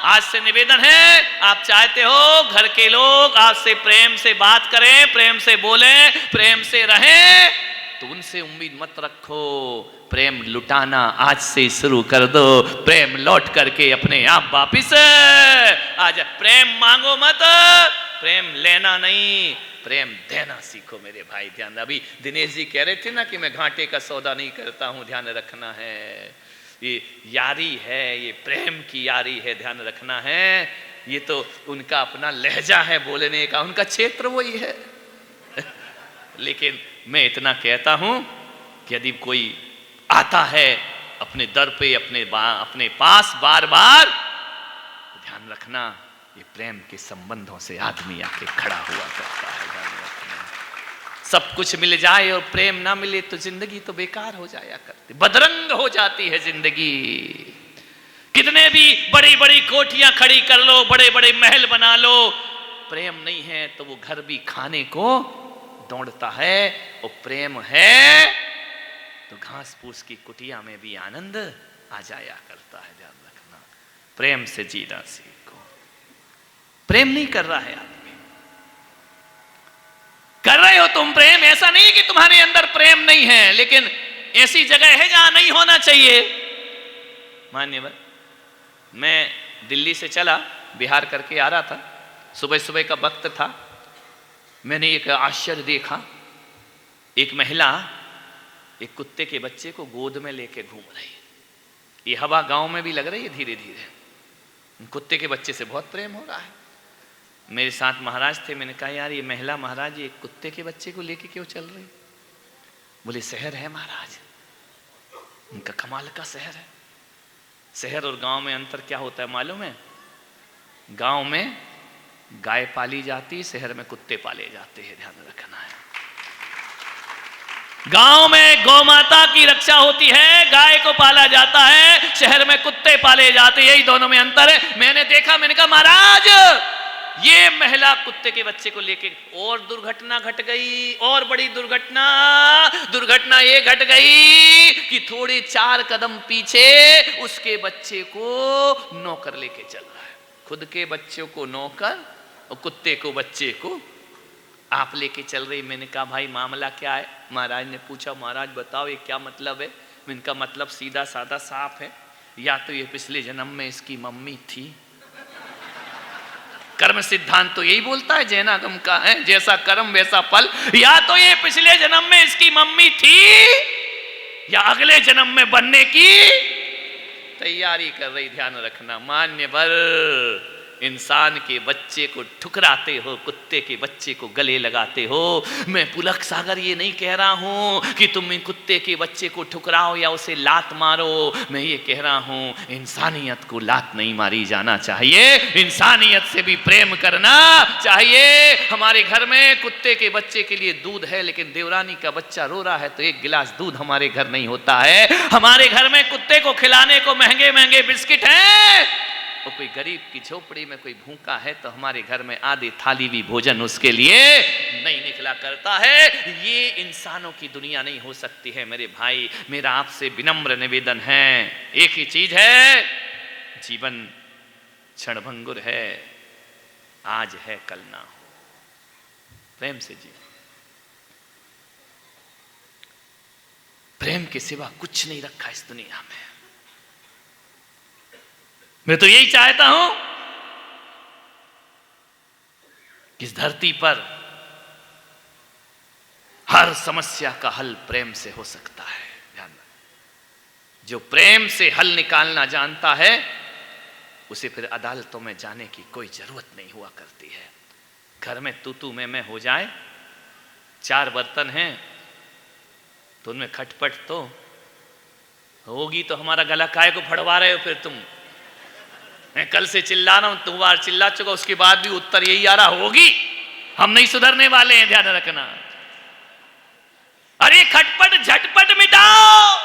आज से निवेदन है, आप चाहते हो घर के लोग आपसे प्रेम से बात करें, प्रेम से बोलें, प्रेम से रहें, तो उनसे उम्मीद मत रखो। प्रेम लुटाना आज से शुरू कर दो। प्रेम लौट करके अपने आप वापिस आ जाए। प्रेम मांगो मत, प्रेम लेना नहीं, प्रेम देना सीखो मेरे भाई। ध्यान, अभी दिनेश जी कह रहे थे ना कि मैं घाटे का सौदा नहीं करता हूं। ध्यान रखना है, ये यारी है, ये प्रेम की यारी है। ध्यान रखना है। ये तो उनका अपना लहजा है बोलने का, उनका क्षेत्र वही है। लेकिन मैं इतना कहता हूं कि यदि कोई आता है अपने दर पे, अपने पास बार बार, तो ध्यान रखना ये प्रेम के संबंधों से आदमी आके खड़ा हुआ करता है। सब कुछ मिल जाए और प्रेम ना मिले तो जिंदगी तो बेकार हो जाया करती, बदरंग हो जाती है जिंदगी। कितने भी बड़ी बड़ी कोठियां खड़ी कर लो, बड़े बड़े महल बना लो, प्रेम नहीं है तो वो घर भी खाने को दौड़ता है। और प्रेम है तो घास फूस की कुटिया में भी आनंद आ जाया करता है। ध्यान रखना, प्रेम से जीना सीखो। प्रेम नहीं कर रहा है आदमी, कर रहे हो तुम प्रेम, ऐसा नहीं कि तुम्हारे अंदर प्रेम नहीं है, लेकिन ऐसी जगह है जहां नहीं होना चाहिए। मान्यवर, मैं दिल्ली से चला, बिहार करके आ रहा था, सुबह सुबह का वक्त था। मैंने एक आश्चर्य देखा, एक महिला एक कुत्ते के बच्चे को गोद में लेके घूम रही है। ये हवा गांव में भी लग रही है धीरे धीरे। कुत्ते के बच्चे से बहुत प्रेम हो रहा है। मेरे साथ महाराज थे, मैंने कहा यार ये महिला महाराज ये कुत्ते के बच्चे को लेके क्यों चल रही? बोले शहर है महाराज, उनका कमाल का शहर है। शहर और गांव में अंतर क्या होता है मालूम है? गांव में गाय पाली जाती, शहर में कुत्ते पाले जाते हैं। ध्यान रखना है। गांव में गौ माता की रक्षा होती है, गाय को पाला जाता है, शहर में कुत्ते पाले जाते हैं। यही दोनों में अंतर है। मैंने देखा, मैंने कहा महाराज ये महिला कुत्ते के बच्चे को लेके, और दुर्घटना घट गई, और बड़ी दुर्घटना ये घट गई कि थोड़े 4 कदम पीछे उसके बच्चे को नौकर लेके चल रहा है। खुद के बच्चों को नौकर और कुत्ते को बच्चे को आप लेके चल रही। मैंने कहा भाई मामला क्या है? महाराज ने पूछा महाराज बताओ ये क्या मतलब है? इनका मतलब सीधा साधा साफ है, या तो ये पिछले जन्म में इसकी मम्मी थी। कर्म सिद्धांत तो यही बोलता है जैनागम का है, जैसा कर्म वैसा फल। या तो ये पिछले जन्म में इसकी मम्मी थी या अगले जन्म में बनने की तैयारी कर रही। ध्यान रखना मान्यवर, इंसान के बच्चे को ठुकराते हो, कुत्ते के बच्चे को गले लगाते हो। मैं पुलक सागर ये नहीं कह रहा हूं कि तुम कुत्ते के बच्चे को ठुकराओ या उसे लात मारो। मैं ये कह रहा हूं इंसानियत को लात नहीं मारी जाना चाहिए, इंसानियत से भी प्रेम करना चाहिए। हमारे घर में कुत्ते के बच्चे के लिए दूध है, लेकिन देवरानी का बच्चा रो रहा है तो 1 गिलास दूध हमारे घर नहीं होता है। हमारे घर में कुत्ते को खिलाने को महंगे महंगे बिस्किट हैं, और कोई गरीब की झोपड़ी में कोई भूखा है तो हमारे घर में आधी थाली भी भोजन उसके लिए नहीं निकला करता है। ये इंसानों की दुनिया नहीं हो सकती है मेरे भाई। मेरा आपसे विनम्र निवेदन है, एक ही चीज है, जीवन क्षणभंगुर है, आज है कल ना हो। प्रेम से जी, प्रेम के सिवा कुछ नहीं रखा इस दुनिया में। मैं तो यही चाहता हूं कि इस धरती पर हर समस्या का हल प्रेम से हो सकता है। ध्यान रखें, जो प्रेम से हल निकालना जानता है उसे फिर अदालतों में जाने की कोई जरूरत नहीं हुआ करती है। घर में तू मैं हो जाए, 4 बर्तन हैं तो उनमें खटपट तो होगी, तो हमारा गला काहे को फड़वा रहे हो फिर तुम? मैं कल से चिल्ला रहा हूं, 2 बार चिल्ला चुका, उसके बाद भी उत्तर यही आ रहा, होगी, हम नहीं सुधरने वाले हैं। ध्यान रखना, अरे खटपट झटपट मिटाओ।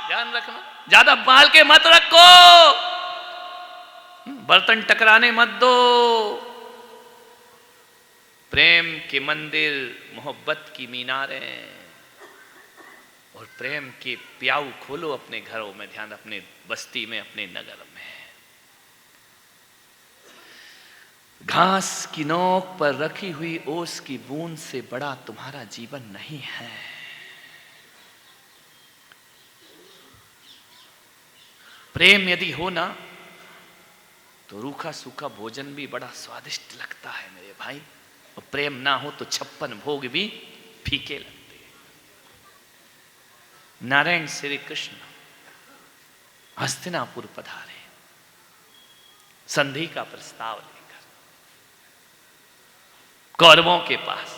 ध्यान रखना, ज्यादा बाल के मत रखो, बर्तन टकराने मत दो। प्रेम के मंदिर, मोहब्बत की मीनारें और प्रेम के प्याऊ खोलो अपने घरों में। ध्यान, अपने बस्ती में, अपने नगर में। घास की नोक पर रखी हुई ओस की बूंद से बड़ा तुम्हारा जीवन नहीं है। प्रेम यदि हो ना तो रूखा सूखा भोजन भी बड़ा स्वादिष्ट लगता है मेरे भाई, और प्रेम ना हो तो 56 भोग भी फीके लगते हैं। नारायण श्री कृष्ण हस्तिनापुर पधारे संधि का प्रस्ताव लेकर कौरवों के पास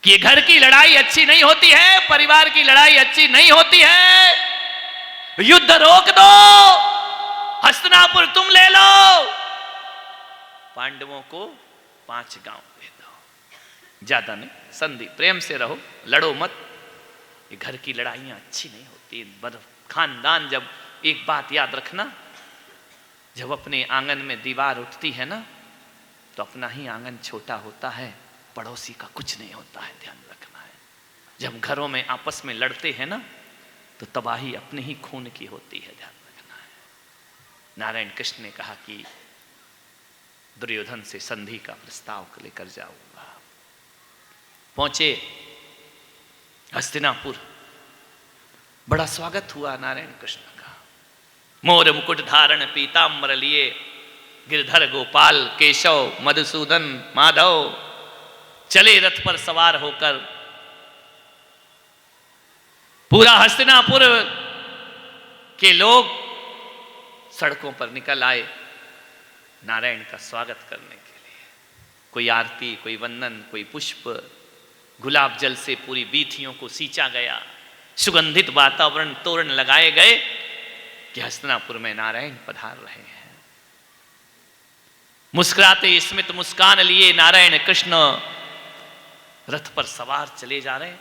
कि ये घर की लड़ाई अच्छी नहीं होती है, परिवार की लड़ाई अच्छी नहीं होती है, युद्ध रोक दो, हस्तिनापुर तुम ले लो, पांडवों को 5 गांव दे दो, ज्यादा नहीं, संधि, प्रेम से रहो, लड़ो मत, ये घर की लड़ाइयां अच्छी नहीं होती। खानदान, जब एक बात याद रखना, जब अपने आंगन में दीवार उठती है ना तो अपना ही आंगन छोटा होता है, पड़ोसी का कुछ नहीं होता है। ध्यान रखना है, जब घरों में आपस में लड़ते हैं ना तो तबाही अपने ही खून की होती है। ध्यान रखना है। नारायण कृष्ण ने कहा कि दुर्योधन से संधि का प्रस्ताव लेकर जाऊंगा। पहुंचे हस्तिनापुर, बड़ा स्वागत हुआ नारायण कृष्ण का। मोर मुकुट धारण पीताम्बर लिए, गिरधर गोपाल केशव मधुसूदन माधव चले रथ पर सवार होकर। पूरा हस्तिनापुर के लोग सड़कों पर निकल आए नारायण का स्वागत करने के लिए। कोई आरती, कोई वंदन, कोई पुष्प, गुलाब जल से पूरी वीथियों को सींचा गया, सुगंधित वातावरण, तोरण लगाए गए कि हस्तिनापुर में नारायण पधार रहे हैं। मुस्कुराते स्मित मुस्कान लिए नारायण कृष्ण रथ पर सवार चले जा रहे हैं।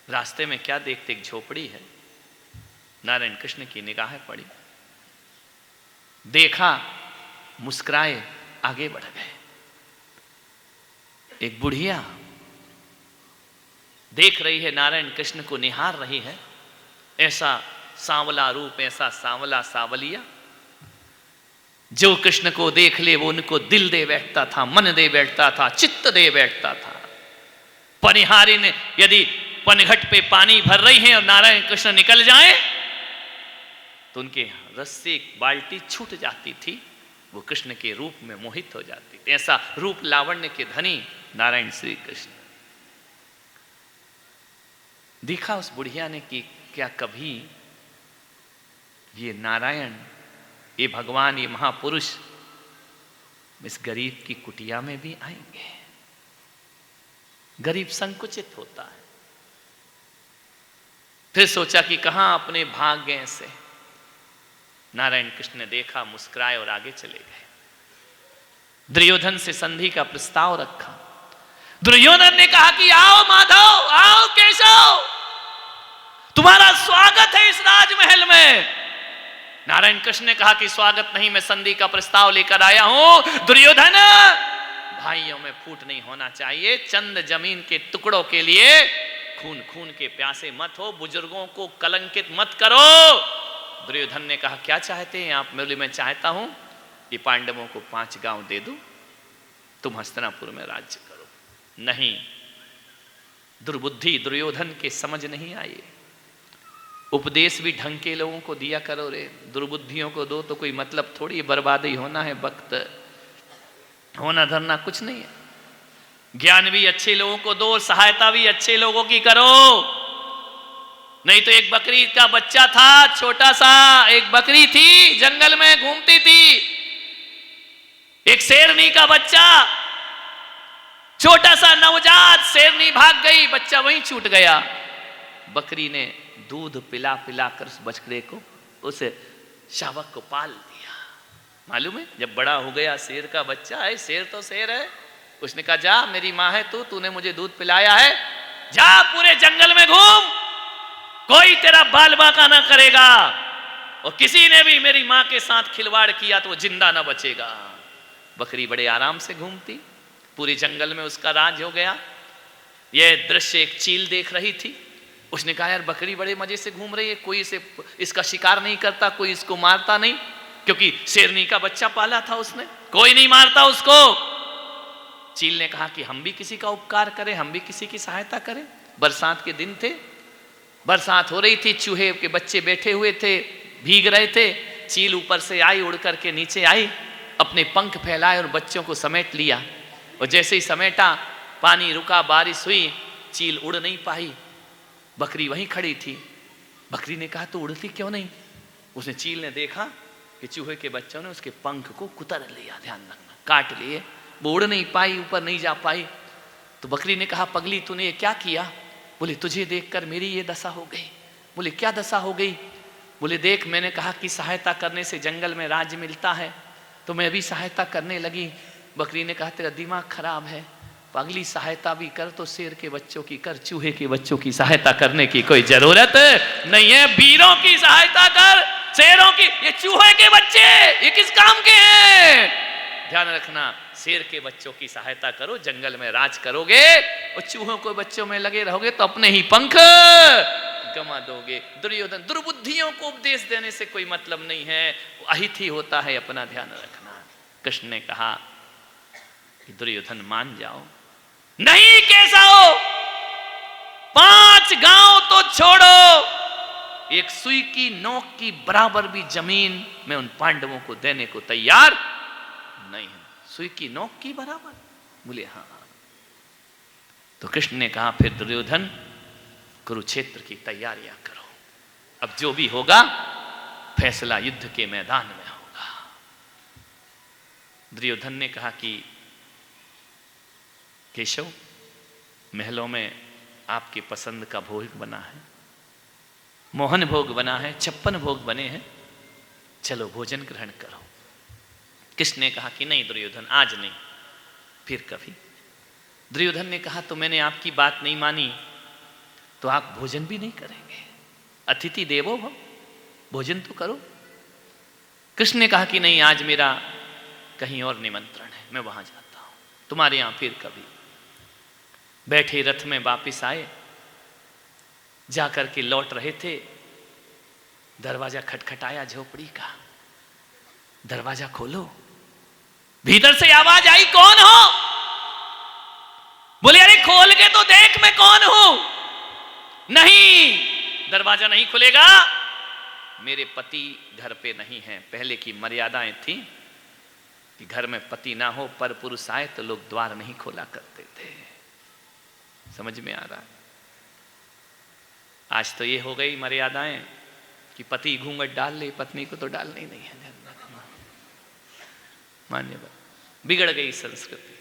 रास्ते में क्या देखते, एक झोपड़ी है। नारायण कृष्ण की निगाहें पड़ी, देखा, मुस्कुराए, आगे बढ़ गए। एक बुढ़िया देख रही है, नारायण कृष्ण को निहार रही है। ऐसा सांवला रूप, ऐसा सांवला सावलिया, जो कृष्ण को देख ले वो उनको दिल दे बैठता था, मन दे बैठता था, चित्त दे बैठता था। पनिहारी ने यदि पनघट पे पानी भर रही है और नारायण कृष्ण निकल जाए तो उनके रस से एक बाल्टी छूट जाती थी, वो कृष्ण के रूप में मोहित हो जाती थी। ऐसा रूप लावण्य के धनी नारायण श्री कृष्ण। देखा उस बुढ़िया ने कि क्या कभी ये नारायण, ये भगवान, ये महापुरुष इस गरीब की कुटिया में भी आएंगे? गरीब संकुचित होता है। फिर सोचा कि कहां अपने भाग गए से। नारायण कृष्ण ने देखा, मुस्कुराए और आगे चले गए। दुर्योधन से संधि का प्रस्ताव रखा। दुर्योधन ने कहा कि आओ माधव, आओ केशव, तुम्हारा स्वागत है इस राजमहल में। नारायण कृष्ण ने कहा कि स्वागत नहीं, मैं संधि का प्रस्ताव लेकर आया हूं। दुर्योधन, भाइयों में फूट नहीं होना चाहिए। चंद जमीन के टुकड़ों के लिए खून खून के प्यासे मत हो, बुजुर्गों को कलंकित मत करो। दुर्योधन ने कहा क्या चाहते हैं आप? बोले मैं चाहता हूं ये पांडवों को 5 गांव दे दूं, तुम हस्तिनापुर में राज्य करो। नहीं, दुर्बुद्धि दुर्योधन के समझ नहीं आई। उपदेश भी ढंग के लोगों को दिया करो रे, दुर्बुद्धियों को दो तो कोई मतलब थोड़ी, बर्बादी होना है, वक्त होना धरना कुछ नहीं है। ज्ञान भी अच्छे लोगों को दो, सहायता भी अच्छे लोगों की करो। नहीं तो एक बकरी का बच्चा था, छोटा सा एक बकरी थी, जंगल में घूमती थी, एक शेरनी का बच्चा, छोटा सा नवजात, शेरनी भाग गई, बच्चा वहीं छूट गया। बकरी ने दूध पिला पिला कर उस बछड़े को, उस शावक को पाल दिया। मालूम है, जब बड़ा हो गया, शेर का बच्चा है, शेर तो शेर है, उसने कहा जा मेरी माँ है तूने मुझे दूध पिलाया है, जा पूरे जंगल में घूम, कोई तेरा बाल बांका ना करेगा, और किसी ने भी मेरी माँ के साथ खिलवाड़ किया तो वो जिंदा ना बचेगा। बकरी बड़े आराम से घूमती, पूरे जंगल में उसका राज हो गया। यह दृश्य एक चील देख रही थी। उसने कहा यार बकरी बड़े मजे से घूम रही है, कोई इसका शिकार नहीं करता, कोई इसको मारता नहीं, क्योंकि शेरनी का बच्चा पाला था उसने, कोई नहीं मारता उसको। चील ने कहा कि हम भी किसी का उपकार करें, हम भी किसी की सहायता करें। बरसात के दिन थे, बरसात हो रही थी, चूहे के बच्चे बैठे हुए थे, भीग रहे थे। चील ऊपर से आई, उड़ करके नीचे आई, अपने पंख फैलाए और बच्चों को समेट लिया, और जैसे ही समेटा, पानी रुका, बारिश हुई, चील उड़ नहीं पाई, बकरी वहीं खड़ी थी। बकरी ने कहा तो उड़ती क्यों नहीं? उसने, चील ने देखा कि चूहे के बच्चों ने उसके पंख को कुतर लिया, ध्यान रखना, काट लिए, वो उड़ नहीं पाई, ऊपर नहीं जा पाई। तो बकरी ने कहा पगली तूने ये क्या किया? बोले तुझे देखकर मेरी ये दशा हो गई। बोले क्या दशा हो गई? बोले देख मैंने कहा कि सहायता करने से जंगल में राज्य मिलता है, तो मैं भी सहायता करने लगी। बकरी ने कहा तेरा दिमाग खराब है, पगली सहायता भी कर तो शेर के बच्चों की कर, चूहे के बच्चों की सहायता करने की कोई जरूरत नहीं है, वीरों की सहायता कर, शेरों की। ये चूहे के बच्चे ये किस काम के हैं? ध्यान रखना, शेर के बच्चों की सहायता करो, जंगल में राज करोगे, और चूहों के बच्चों में लगे रहोगे तो अपने ही पंख गमा दोगे। दुर्योधन, दुर्बुद्धियों को उपदेश देने से कोई मतलब नहीं है, अहित ही होता है, अपना ध्यान रखना। कृष्ण ने कहा कि दुर्योधन मान जाओ। नहीं कैसा हो, 5 गांव तो छोड़ो, एक सुई की नोक की बराबर भी जमीन मैं उन पांडवों को देने को तैयार नहीं हूं। सुई की नोक की बराबर? बोले हाँ। तो कृष्ण ने कहा फिर दुर्योधन कुरुक्षेत्र की तैयारियां करो, अब जो भी होगा फैसला युद्ध के मैदान में होगा। दुर्योधन ने कहा कि केशव, महलों में आपकी पसंद का भोग बना है, मोहन भोग बना है, 56 भोग बने हैं, चलो भोजन ग्रहण करो। कृष्ण ने कहा कि नहीं दुर्योधन, आज नहीं, फिर कभी। दुर्योधन ने कहा तो मैंने आपकी बात नहीं मानी तो आप भोजन भी नहीं करेंगे? अतिथि देवो भव, भोजन तो करो। कृष्ण ने कहा कि नहीं, आज मेरा कहीं और निमंत्रण है, मैं वहां जाता हूं, तुम्हारे यहां फिर कभी। बैठे रथ में वापिस आए, जाकर के लौट रहे थे, दरवाजा खटखटाया झोपड़ी का, दरवाजा खोलो, भीतर से आवाज आई कौन हो? बोले अरे खोल के तो देख मैं कौन हूं। नहीं, दरवाजा नहीं खुलेगा, मेरे पति घर पे नहीं है। पहले की मर्यादाएं थी कि घर में पति ना हो, पर पुरुष आए तो लोग द्वार नहीं खोला करते थे। समझ में आ रहा? आज तो ये हो गई मर्यादाएं कि पति घूंघट डाल ले, पत्नी को तो डालना ही नहीं है। मान्यवर, बिगड़ गई संस्कृति।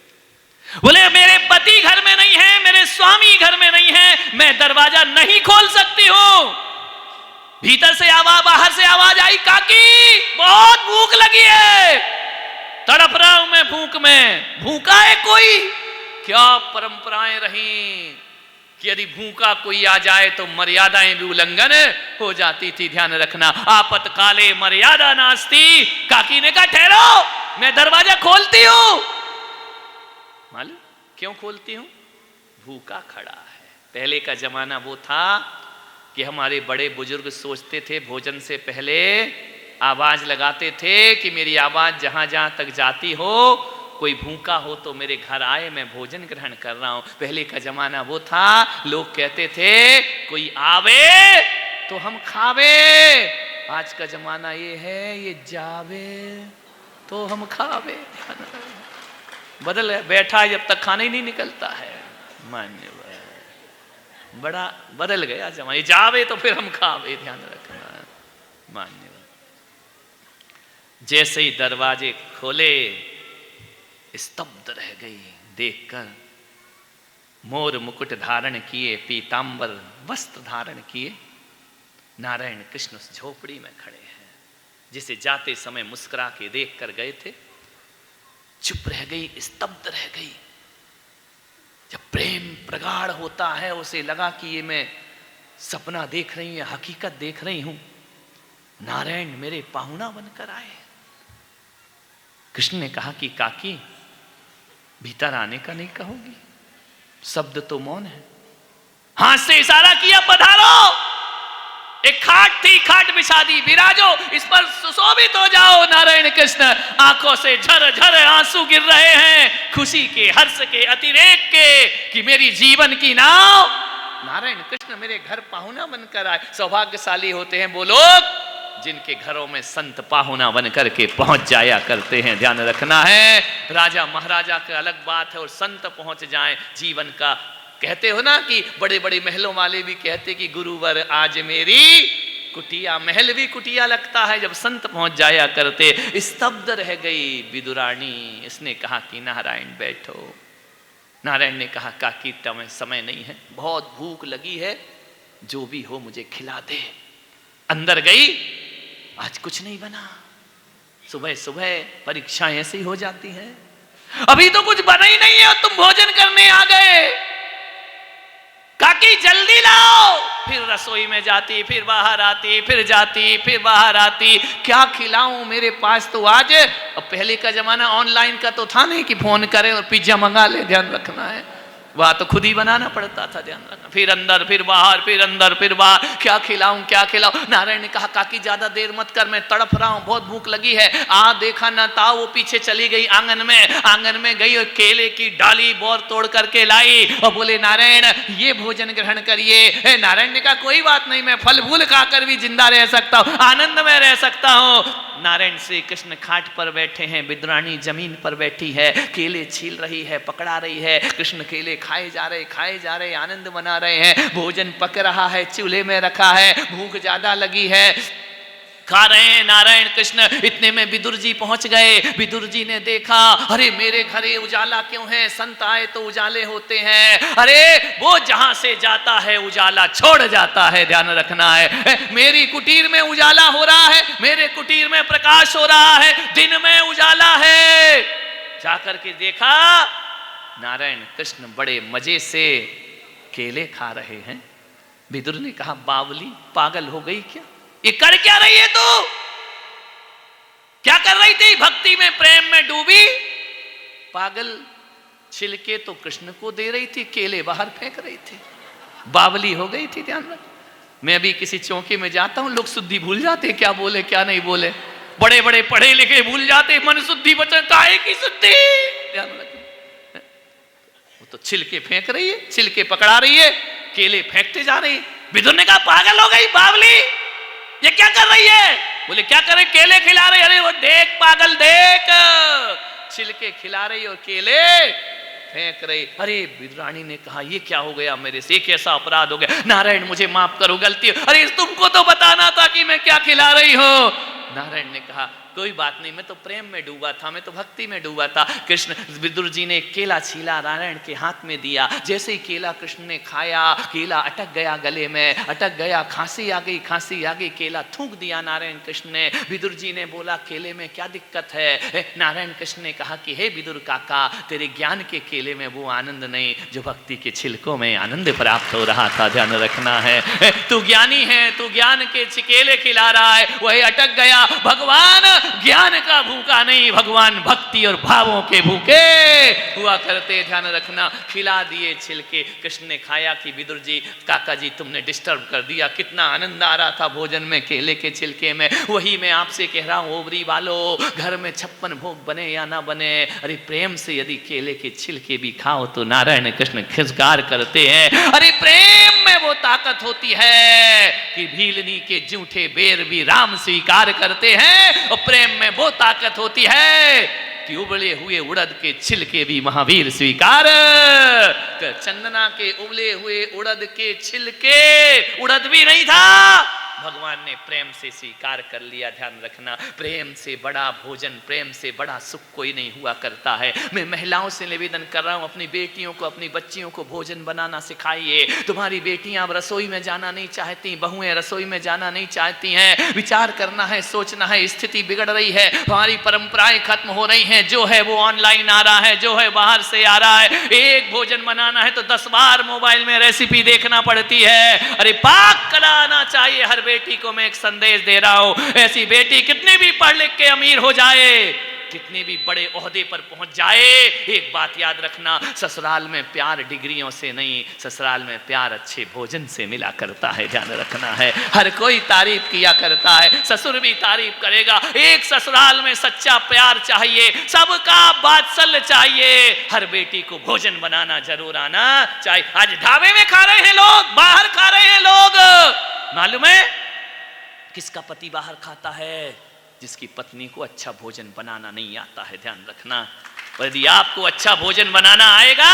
बोले मेरे पति घर में नहीं है, मेरे स्वामी घर में नहीं है, मैं दरवाजा नहीं खोल सकती हूं। भीतर से आवाज, बाहर से आवाज आई, काकी बहुत भूख लगी है, तड़प रहा हूं मैं भूख में। भूखा है कोई? क्या परंपराएं रही कि यदि भूखा कोई आ जाए तो मर्यादाएं भी उल्लंघन हो जाती थी। ध्यान रखना, आपतकाले मर्यादा नास्ति। काकी ने कहा ठहरो, मैं दरवाजा खोलती हूं। मालूम क्यों खोलती हूं? भूखा खड़ा है। पहले का जमाना वो था कि हमारे बड़े बुजुर्ग सोचते थे भोजन से पहले आवाज लगाते थे कि मेरी आवाज जहां जहां तक जाती हो, कोई भूखा हो तो मेरे घर आए, मैं भोजन ग्रहण कर रहा हूं। पहले का जमाना वो था, लोग कहते थे कोई आवे तो हम खावे। आज का जमाना ये है, ये जावे तो हम खावे। बदल बैठा जब तक खाना ही नहीं निकलता है। मान्य बड़ा बदल गया जमाना, ये जावे तो फिर हम खावे, ध्यान रखना। मान्य जैसे ही दरवाजे खोले स्तब्ध रह गई देखकर। मोर मुकुट धारण किए, पीतांबर वस्त्र धारण किए, नारायण कृष्ण उस झोपड़ी में खड़े हैं, जिसे जाते समय मुस्कुरा के देख कर गए थे। चुप रह गई, स्तब्ध रह गई। जब प्रेम प्रगाढ़ होता है, उसे लगा कि ये मैं सपना देख रही हूं, हकीकत देख रही हूं। नारायण मेरे पाहुना बनकर आए। कृष्ण ने कहा कि काकी भीतर आने का नहीं कहोगी? शब्द तो मौन है। हाथ से इशारा किया, पधारो। एक खाट थी, खाट बिछा दी, विराजो, इस पर सुशोभित हो जाओ। नारायण कृष्ण आंखों से झर झर आंसू गिर रहे हैं, खुशी के, हर्ष के, अतिरेक के, कि मेरी जीवन की नाव नारायण कृष्ण मेरे घर पाहुना बनकर आए। सौभाग्यशाली होते हैं वो लोग जिनके घरों में संत पाहुना बनकर के पहुंच जाया करते हैं। ध्यान रखना है, राजा महाराजा का अलग बात है और संत पहुंच जाएं जीवन का। कहते हो ना कि बड़े बड़े महलों वाले भी कहते कि गुरुवर आज मेरी कुटिया, महल भी कुटिया लगता है जब संत पहुंच जाया करते। स्तब्ध रह गई विदुरानी। इसने कहा कि नारायण बैठो। नारायण ने कहा काकी तुम्हें समय नहीं है, बहुत भूख लगी है, जो भी हो मुझे खिला दे। अंदर गई, आज कुछ नहीं बना। सुबह सुबह परीक्षाएं ऐसी हो जाती हैं, अभी तो कुछ बना ही नहीं है और तुम भोजन करने आ गए। काकी जल्दी लाओ। फिर रसोई में जाती, फिर बाहर आती, फिर जाती, फिर बाहर आती। क्या खिलाऊं, मेरे पास तो आज, अब पहले का जमाना ऑनलाइन का तो था नहीं कि फोन करें और पिज्जा मंगा ले। ध्यान रखना है, वह तो खुद ही बनाना पड़ता था। ध्यान रखना। फिर अंदर, फिर बाहर, फिर अंदर, फिर बाहर। क्या खिलाऊं, क्या खिलाऊं? नारायण ने कहा काकी ज्यादा देर मत कर, मैं तड़प रहा हूं, बहुत भूख लगी है। देखा ना था, वो पीछे चली गई आंगन में। आंगन में गई और केले की डाली बोर तोड़ करके लाई और बोले नारायण ये भोजन ग्रहण करिए। नारायण ने कहा कोई बात नहीं, मैं फल फूल खाकर भी जिंदा रह सकता हूं, आनंद में रह सकता हूं। नारायण श्री कृष्ण खाट पर बैठे हैं, विदुरानी जमीन पर बैठी है, केले छील रही है, पकड़ा रही है। कृष्ण केले खाए जा रहे, आनंद मना रहे हैं। भोजन पक रहा है, चूल्हे में रखा है, भूख ज्यादा लगी है, खा रहे हैं नारायण कृष्ण। इतने में विदुर जी पहुंच गए। विदुर जी ने देखा, अरे मेरे घरे उजाला क्यों है? संत आए तो उजाले होते हैं। अरे वो जहां से जाता है उजाला छोड़ जाता है, ध्यान रखना है। मेरी कुटीर में उजाला हो रहा है, मेरे कुटीर में प्रकाश हो रहा है, दिन में उजाला है। जाकर के देखा, नारायण कृष्ण बड़े मजे से केले खा रहे हैं। विदुर ने कहा बावली पागल हो गई क्या? ये कर क्या रही है तू? क्या कर रही थी? भक्ति में, प्रेम में डूबी। पागल छिलके तो कृष्ण को दे रही थी, केले बाहर फेंक रही थी, बावली हो गई थी। ध्यान रख, मैं अभी किसी चौके में जाता हूं, लोग शुद्धि भूल जाते, क्या बोले क्या नहीं बोले। बड़े बड़े पढ़े लिखे भूल जाते, मन शुद्धि बचन काहे की शुद्धि। ध्यान रख, वो तो छिलके फेंक रही है, छिलके पकड़ा रही है, केले फेंकते जा रही है। विदुर ने कहा पागल हो गई बावली, ये क्या कर रही है? बोले क्या कर रही? केले खिला रही। अरे वो देख पागल देख, छिलके खिला रही और केले फेंक रही। अरे विदुरानी ने कहा ये क्या हो गया मेरे से, एक ऐसा अपराध हो गया, नारायण मुझे माफ करो, गलती। अरे तुमको तो बताना था कि मैं क्या खिला रही हूं। नारायण ने कहा कोई बात नहीं, मैं तो प्रेम में डूबा था, मैं तो भक्ति में डूबा था। कृष्ण, विदुर जी ने केला छीला, नारायण के हाथ में दिया। जैसे ही केला कृष्ण ने खाया, केला अटक गया गले में, अटक गया, खांसी आ गई, खांसी आ गई, केला थूक दिया नारायण कृष्ण ने। विदुर जी ने बोला केले में क्या दिक्कत है? नारायण कृष्ण ने कहा कि हे विदुर काका, तेरे ज्ञान के केले में वो आनंद नहीं जो भक्ति के छिलकों में आनंद प्राप्त हो रहा था। ध्यान रखना है, तू ज्ञानी है, तू ज्ञान के केले खिला रहा है, वही अटक गया। भगवान ज्ञान का भूखा नहीं, भगवान भक्ति और भावों के भूखे हुआ करते। ध्यान रखना। खिला दिए छिलके, कृष्ण ने खाया कि विदुर जी, काका जी तुमने डिस्टर्ब कर दिया, कितना आनंद आ रहा था भोजन में, केले के छिलके में। वही मैं आपसे कह रहा हूं ओबरी वालों, घर में 56 भोग बने या ना बने, अरे प्रेम से यदि केले के छिलके भी खाओ तो नारायण कृष्ण खिसकार करते हैं। अरे प्रेम में वो ताकत होती है कि भीलनी के जूठे बेर भी राम स्वीकार करते हैं, और प्रेम में वो ताकत होती है कि उबले हुए उड़द के छिलके भी महावीर स्वीकार। चंदना के उबले हुए उड़द के छिलके, उड़द भी नहीं था, भगवान ने प्रेम से स्वीकार कर लिया। ध्यान रखना। प्रेम से बड़ा भोजन, प्रेम से बड़ा सुख कोई नहीं हुआ करता है। मैं महिलाओं से निवेदन कर रहा हूं, अपनी बेटियों को, अपनी बच्चियों को भोजन बनाना सिखाइए। तुम्हारी बेटियां अब रसोई में जाना नहीं चाहती, बहुएं रसोई में जाना नहीं चाहती हैं। विचार करना है, सोचना है, स्थिति बिगड़ रही है, हमारी परंपराएं खत्म हो रही हैं। जो है वो ऑनलाइन आ रहा है, जो है बाहर से आ रहा है। एक भोजन बनाना है तो 10 बार मोबाइल में रेसिपी देखना पड़ती है। अरे पाक कला आना चाहिए। हर बेटी को मैं एक संदेश दे रहा हूं, ऐसी बेटी कितनी भी पढ़ लिख के अमीर हो जाए, कितने भी बड़े ओहदे पर पहुंच जाए, एक बात याद रखना, ससुराल में प्यार डिग्रियों से नहीं, ससुराल में प्यार अच्छे भोजन से मिला करता है। ध्यान रखना है। हर कोई तारीफ किया करता है, ससुर भी तारीफ करेगा। एक ससुराल में सच्चा प्यार चाहिए, सबका वात्सल्य चाहिए। हर बेटी को भोजन बनाना जरूर आना चाहिए। आज ढाबे में खा रहे हैं लोग, बाहर खा रहे हैं लोग, मालूम है किसका पति बाहर खाता है? जिसकी पत्नी को अच्छा भोजन बनाना नहीं आता है। ध्यान रखना। और यदि आपको अच्छा भोजन बनाना आएगा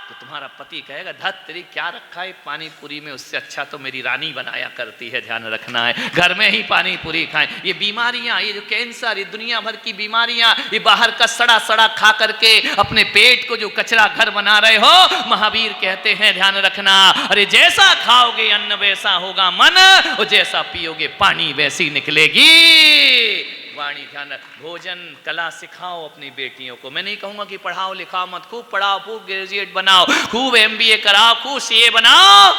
तो तुम्हारा पति कहेगा धत तेरी क्या रखा है पानी पूरी में, उससे अच्छा तो मेरी रानी बनाया करती है। ध्यान रखना है। घर में ही पानी पूरी खाएं। ये बीमारियां, ये जो कैंसर, ये दुनिया भर की बीमारियां, ये बाहर का सड़ा सड़ा खा करके अपने पेट को जो कचरा घर बना रहे हो, महावीर कहते हैं ध्यान रखना, अरे जैसा खाओगे अन्न वैसा होगा मन, और जैसा पियोगे पानी वैसी निकलेगी वाणी। ध्यान रख। भोजन कला सिखाओ अपनी बेटियों को। मैं नहीं कहूंगा कि पढ़ाओ लिखाओ मत, खूब पढ़ाओ, खूब ग्रेजुएट बनाओ, खूब MBA कराओ, खूब CA बनाओ।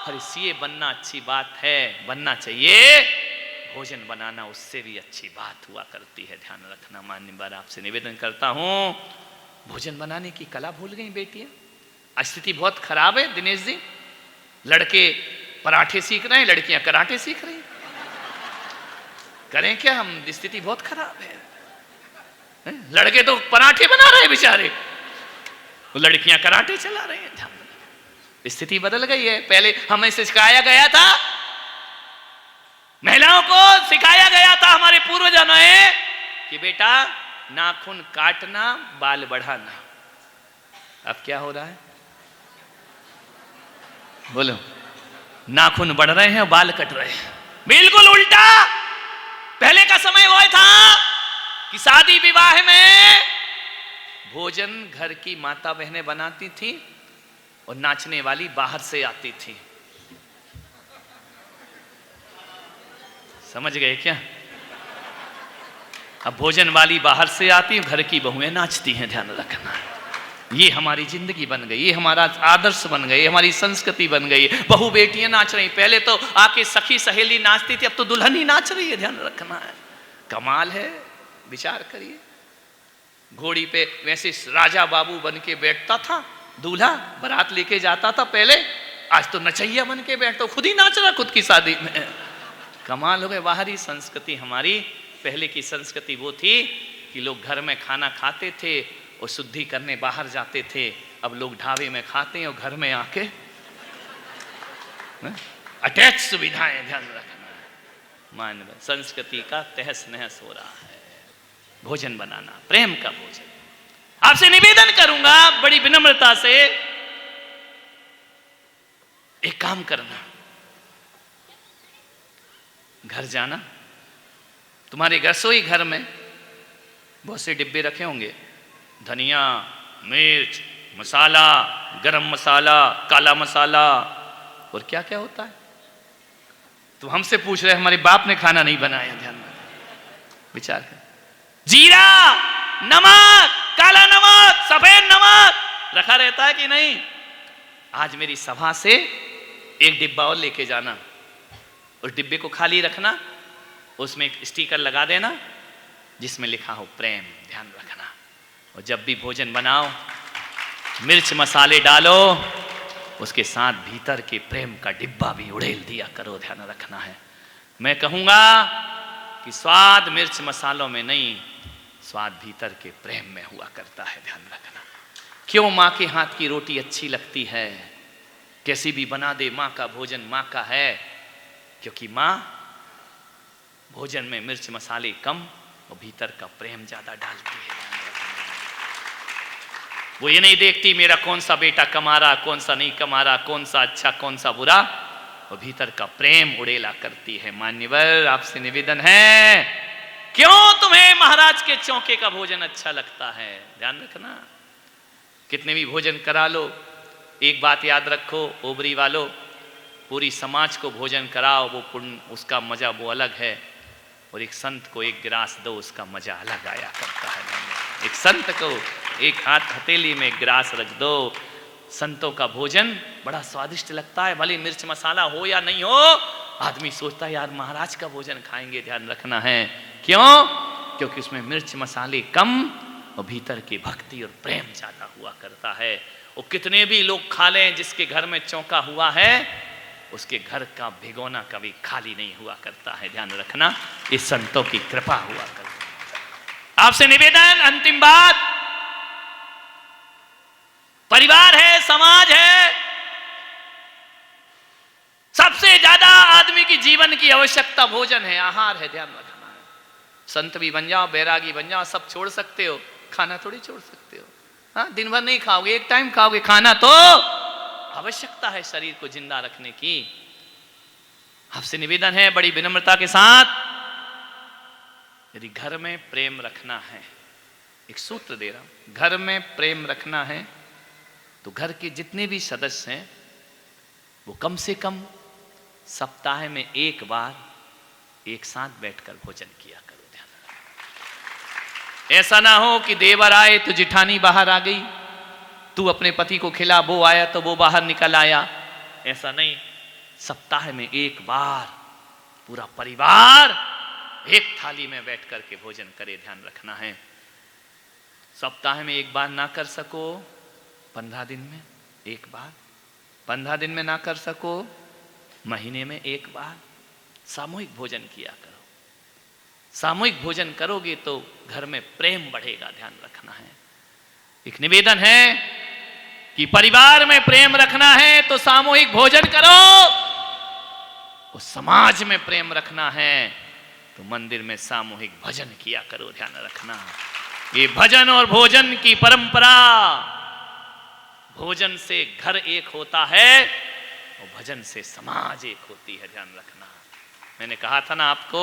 अरे CA बनना अच्छी बात है, बनना चाहिए। भोजन बनाना उससे भी अच्छी बात हुआ करती है। ध्यान रखना। मान्यवर आपसे निवेदन करता हूं, भोजन बनाने की कला भूल गई बेटियां। स्थिति बहुत खराब है दिनेश जी। लड़के पराठे सीख रहे हैं, लड़कियां कराटे सीख रही हैं। करें क्या हम? स्थिति बहुत खराब है। लड़के तो पराठे बना रहे हैं बेचारे, लड़कियां कराटे चला रहे हैं। स्थिति बदल गई है। पहले हमें सिखाया गया था, महिलाओं को सिखाया गया था हमारे पूर्वजों ने कि बेटा नाखून काटना, बाल बढ़ाना। अब क्या हो रहा है? बोलो। नाखून बढ़ रहे हैं, बाल कट रहे हैं। बिल्कुल उल्टा। पहले का समय वो था कि शादी विवाह में भोजन घर की माता बहनें बनाती थी और नाचने वाली बाहर से आती थी। समझ गए क्या? अब भोजन वाली बाहर से आती, घर की बहुएं नाचती हैं। ध्यान रखना। ये हमारी जिंदगी बन गई, ये हमारा आदर्श बन गई, हमारी संस्कृति बन गई। बहु बेटियां नाच रही। पहले तो आके सखी सहेली नाचती थी, अब तो दुल्हन ही नाच रही है। ध्यान रखना है। कमाल है। विचार करिए। घोड़ी पे वैसे राजा बाबू बन के बैठता था दूल्हा, बारात लेके जाता था पहले, आज तो नचैया बन के बैठता, खुद ही नाच रहा खुद की शादी में। कमाल हो गए। बाहरी संस्कृति हमारी। पहले की संस्कृति वो थी कि लोग घर में खाना खाते थे और शुद्धि करने बाहर जाते थे। अब लोग ढाबे में खाते हैं और घर में आके अटैच सुविधाएं। ध्यान रखना। मानव संस्कृति का तहस नहस हो रहा है। भोजन बनाना, प्रेम का भोजन। आपसे निवेदन करूंगा बड़ी विनम्रता से, एक काम करना, घर जाना, तुम्हारे रसोई घर में बहुत से डिब्बे रखे होंगे, धनिया, मिर्च, मसाला, गरम मसाला, काला मसाला और क्या क्या होता है। तो हमसे पूछ रहे हमारे बाप ने खाना नहीं बनाया। ध्यान में विचार कर। जीरा, नमक, काला नमक, सफेद नमक रखा रहता है कि नहीं? आज मेरी सभा से एक डिब्बा और लेके जाना, उस डिब्बे को खाली रखना, उसमें एक स्टिकर लगा देना, जिसमें लिखा हो प्रेम, ध्यान रखना। और जब भी भोजन बनाओ, मिर्च मसाले डालो, उसके साथ भीतर के प्रेम का डिब्बा भी उड़ेल दिया करो, ध्यान रखना है। मैं कहूँगा कि स्वाद मिर्च मसालों में नहीं, स्वाद भीतर के प्रेम में हुआ करता है, ध्यान रखना। क्यों माँ के हाथ की रोटी अच्छी लगती है, कैसी भी बना दे माँ का भोजन माँ का है, क्योंकि माँ भोजन में मिर्च मसाले कम और भीतर का प्रेम ज्यादा डालती है। वो ये नहीं देखती मेरा कौन सा बेटा कमा रहा, कौन सा नहीं कमा रहा, कौन सा अच्छा कौन सा बुरा, वो भीतर का प्रेम उड़ेला करती है। मान्यवर, आपसे निवेदन है, क्यों तुम्हें महाराज के चौके का भोजन अच्छा लगता है, ध्यान रखना। कितने भी भोजन करा लो, एक बात याद रखो ओबरी वालों, पूरी समाज को भोजन कराओ, वो पुण्य, उसका मजा वो अलग है, और एक संत को एक गिलास दो, उसका मजा अलग आया करता है। एक संत को एक हाथ हथेली में एक गिलास रख दो, संतों का भोजन बड़ा स्वादिष्ट लगता है, भले मिर्च मसाला हो या नहीं हो, आदमी सोचता है यार महाराज का भोजन खाएंगे, ध्यान रखना है। क्यों? क्योंकि उसमें मिर्च मसाले कम और भीतर की भक्ति और प्रेम ज्यादा हुआ करता है। और कितने भी लोग खा लें, जिसके घर में चौका हुआ है उसके घर का भिगोना कभी खाली नहीं हुआ करता है, ध्यान रखना। इस संतों की कृपा हुआ करती है। आपसे निवेदन, अंतिम बात, परिवार है, समाज है, सबसे ज्यादा आदमी की जीवन की आवश्यकता भोजन है, आहार है, ध्यान रखना है। संत भी बन जाओ, बैरागी बन जाओ, सब छोड़ सकते हो, खाना थोड़ी छोड़ सकते हो। हाँ, दिन भर नहीं खाओगे, एक टाइम खाओगे, खाना तो आवश्यकता है शरीर को जिंदा रखने की। आपसे निवेदन है बड़ी विनम्रता के साथ, यदि घर में प्रेम रखना है, एक सूत्र दे रहा हूं, घर में प्रेम रखना है तो घर के जितने भी सदस्य हैं वो कम से कम सप्ताह में एक बार एक साथ बैठकर भोजन किया करो, ध्यान रखना। ऐसा ना हो कि देवर आए तो जिठानी बाहर आ गई, तू अपने पति को खिला, वो आया तो वो बाहर निकल आया, ऐसा नहीं। सप्ताह में एक बार पूरा परिवार एक थाली में बैठ करके भोजन करे, ध्यान रखना है। सप्ताह में एक बार ना कर सको, 15 दिन में एक बार, 15 दिन में ना कर सको, महीने में एक बार सामूहिक भोजन किया करो। सामूहिक भोजन करोगे तो घर में प्रेम बढ़ेगा, ध्यान रखना है। एक निवेदन है कि परिवार में प्रेम रखना है तो सामूहिक भोजन करो, और समाज में प्रेम रखना है तो मंदिर में सामूहिक भजन किया करो, ध्यान रखना। ये भजन और भोजन की परंपरा, भोजन से घर एक होता है और भजन से समाज एक होती है, ध्यान रखना। मैंने कहा था ना आपको,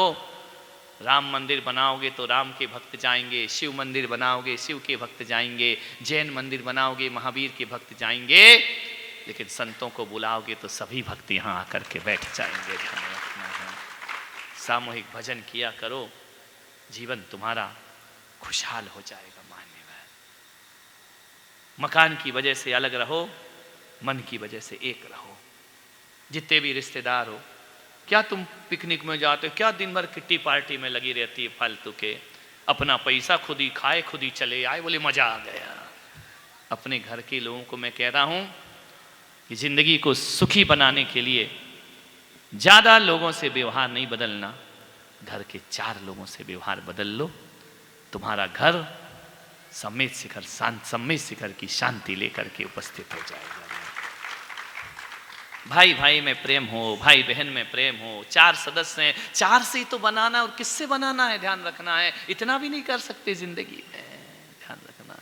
राम मंदिर बनाओगे तो राम के भक्त जाएंगे, शिव मंदिर बनाओगे शिव के भक्त जाएंगे, जैन मंदिर बनाओगे महावीर के भक्त जाएंगे, लेकिन संतों को बुलाओगे तो सभी भक्त यहाँ आकर के बैठ जाएंगे, ध्यान रखना है। सामूहिक भजन किया करो, जीवन तुम्हारा खुशहाल हो जाएगा। मान्यवर, मकान की वजह से अलग रहो, मन की वजह से एक रहो। जितने भी रिश्तेदार हो, क्या तुम पिकनिक में जाते हो, क्या दिन भर किट्टी पार्टी में लगी रहती है फालतू के, अपना पैसा खुद ही खाए खुद ही चले आए, बोले मजा आ गया। अपने घर के लोगों को मैं कह रहा हूं कि जिंदगी को सुखी बनाने के लिए ज्यादा लोगों से व्यवहार नहीं बदलना, घर के 4 लोगों से व्यवहार बदल लो, तुम्हारा घर सम्मेद शिखर की शांति लेकर के उपस्थित हो जाएगा। भाई भाई में प्रेम हो, भाई बहन में प्रेम हो, 4 सदस्य हैं, 4 से ही तो बनाना, और किससे बनाना है, ध्यान रखना है। इतना भी नहीं कर सकते जिंदगी में, ध्यान रखना।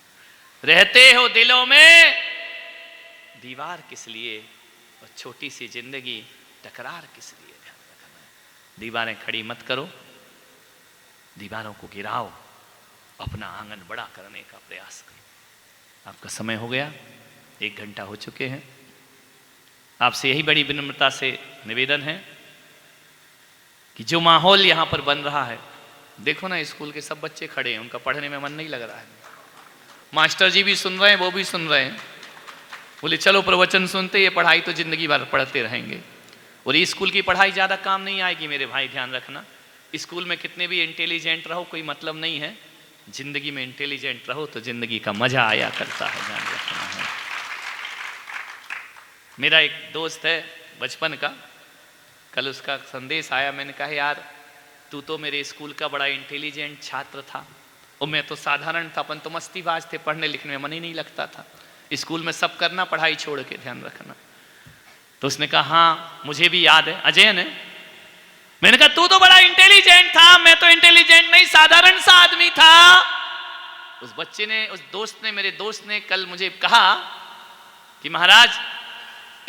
रहते हो दिलों में, दीवार किस लिए, और छोटी सी जिंदगी टकरार किस लिए, ध्यान रखना है। दीवारें खड़ी मत करो, दीवारों को गिराओ, अपना आंगन बड़ा करने का प्रयास करो। आपका समय हो गया, 1 घंटा हो चुके हैं। आपसे यही बड़ी विनम्रता से निवेदन है कि जो माहौल यहाँ पर बन रहा है, देखो ना स्कूल के सब बच्चे खड़े हैं, उनका पढ़ने में मन नहीं लग रहा है। मास्टर जी भी सुन रहे हैं, वो भी सुन रहे हैं, बोले चलो प्रवचन सुनते, ये पढ़ाई तो जिंदगी भर पढ़ते रहेंगे। और ये स्कूल की पढ़ाई ज़्यादा काम नहीं आएगी मेरे भाई, ध्यान रखना। स्कूल में कितने भी इंटेलिजेंट रहो कोई मतलब नहीं है, जिंदगी में इंटेलिजेंट रहो तो जिंदगी का मजा आया करता है, ध्यान रखना है। मेरा एक दोस्त है बचपन का, कल उसका संदेश आया, मैंने कहा यार तू तो मेरे स्कूल का बड़ा इंटेलिजेंट छात्र था और मैं तो साधारण था, अपन तो मस्तीबाज थे, पढ़ने लिखने में मन ही नहीं लगता था, स्कूल में सब करना पढ़ाई छोड़ के, ध्यान रखना। तो उसने कहा हाँ मुझे भी याद है, अजय ने। मैंने कहा तू तो बड़ा इंटेलिजेंट था, मैं तो इंटेलिजेंट नहीं साधारण सा आदमी था। उस बच्चे ने, उस दोस्त ने, मेरे दोस्त ने कल मुझे कहा कि महाराज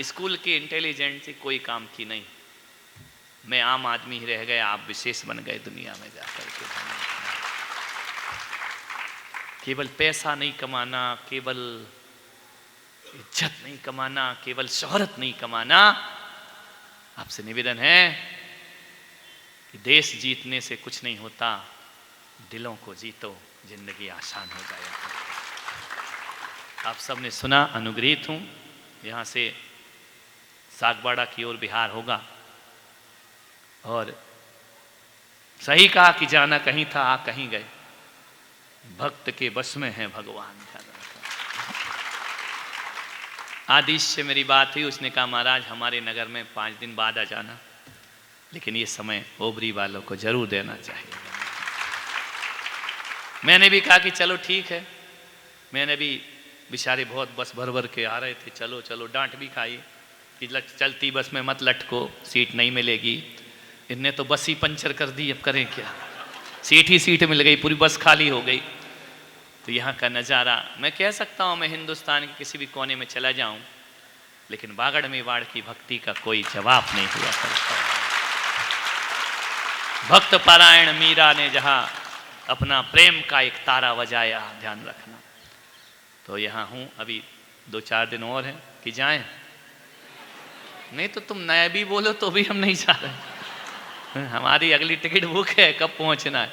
स्कूल के इंटेलिजेंट से कोई काम की नहीं, मैं आम आदमी ही रह गया, आप विशेष बन गए दुनिया में जाकर के। केवल पैसा नहीं कमाना, केवल इज्जत नहीं कमाना, केवल शोहरत नहीं कमाना, आपसे निवेदन है कि देश जीतने से कुछ नहीं होता, दिलों को जीतो, जिंदगी आसान हो जाएगी। आप सबने सुना, अनुग्रहित हूं, यहां से सागवाड़ा की ओर बिहार होगा, और सही कहा कि जाना कहीं था आ कहीं गए, भक्त के बस में है भगवान। आदिश से मेरी बात हुई, उसने कहा महाराज हमारे नगर में 5 दिन बाद आ जाना, लेकिन ये समय ओबरी वालों को जरूर देना चाहिए। मैंने भी कहा कि चलो ठीक है, मैंने भी, बेचारे बहुत बस भर भर के आ रहे थे, चलो चलो, डांट भी खाई कि चलती बस में मत लटको, सीट नहीं मिलेगी। इनने तो बस ही पंचर कर दी, अब करें क्या, सीट ही सीट मिल गई, पूरी बस खाली हो गई। तो यहाँ का नज़ारा, मैं कह सकता हूँ मैं हिंदुस्तान के किसी भी कोने में चला जाऊँ, लेकिन बागड़ मेवाड़ की भक्ति का कोई जवाब नहीं हुआ करता। भक्त पारायण मीरा ने जहाँ अपना प्रेम का एक तारा बजाया, ध्यान रखना। तो यहाँ हूँ, अभी 2-4 दिन और हैं कि जाएं, नहीं तो तुम नया भी बोलो तो भी हम नहीं जा रहे, हमारी अगली टिकट बुक है, कब पहुँचना है।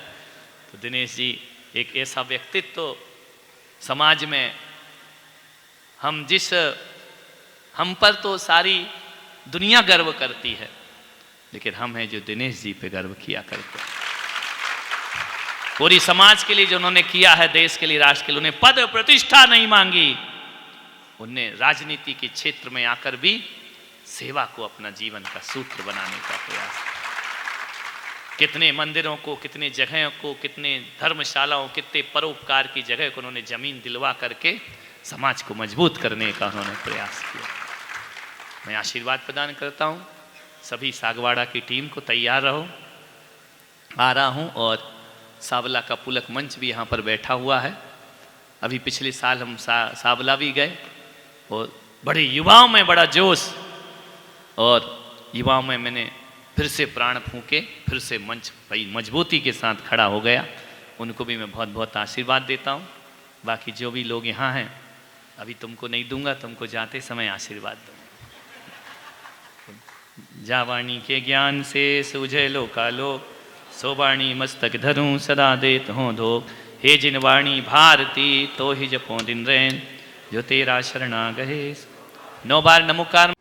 तो दिनेश जी एक ऐसा व्यक्तित्व समाज में, हम पर तो सारी दुनिया गर्व करती है, लेकिन हम हैं जो दिनेश जी पे गर्व किया करते हैं। पूरी समाज के लिए जो उन्होंने किया है, देश के लिए, राष्ट्र के लिए, उन्हें पद प्रतिष्ठा नहीं मांगी, उन्हें राजनीति के क्षेत्र में आकर भी सेवा को अपना जीवन का सूत्र बनाने का प्रयास किया। कितने मंदिरों को, कितने जगहों को, कितने धर्मशालाओं, कितने परोपकार की जगह को उन्होंने जमीन दिलवा करके समाज को मजबूत करने का उन्होंने प्रयास किया। मैं आशीर्वाद प्रदान करता हूँ, सभी सागवाड़ा की टीम को तैयार रहो, आ रहा हूँ। और सावला का पुलक मंच भी यहाँ पर बैठा हुआ है। अभी पिछले साल हम सावला भी गए और बड़े युवाओं में बड़ा जोश, और युवाओं में मैंने फिर से प्राण फूके, फिर से मंच मजबूती के साथ खड़ा हो गया। उनको भी मैं बहुत बहुत आशीर्वाद देता हूँ। बाकी जो भी लोग यहाँ हैं, अभी तुमको नहीं दूंगा, तुमको जाते समय आशीर्वाद दूंगा। जावाणी के ज्ञान से सूझे लोकालोक, सोवाणी मस्तक धरूं सदा देत हों धोख। हे जिन वाणी भारती तो ही जपो दिन रैन, जो तेरा शरणा गहे। 9 बार नमोकार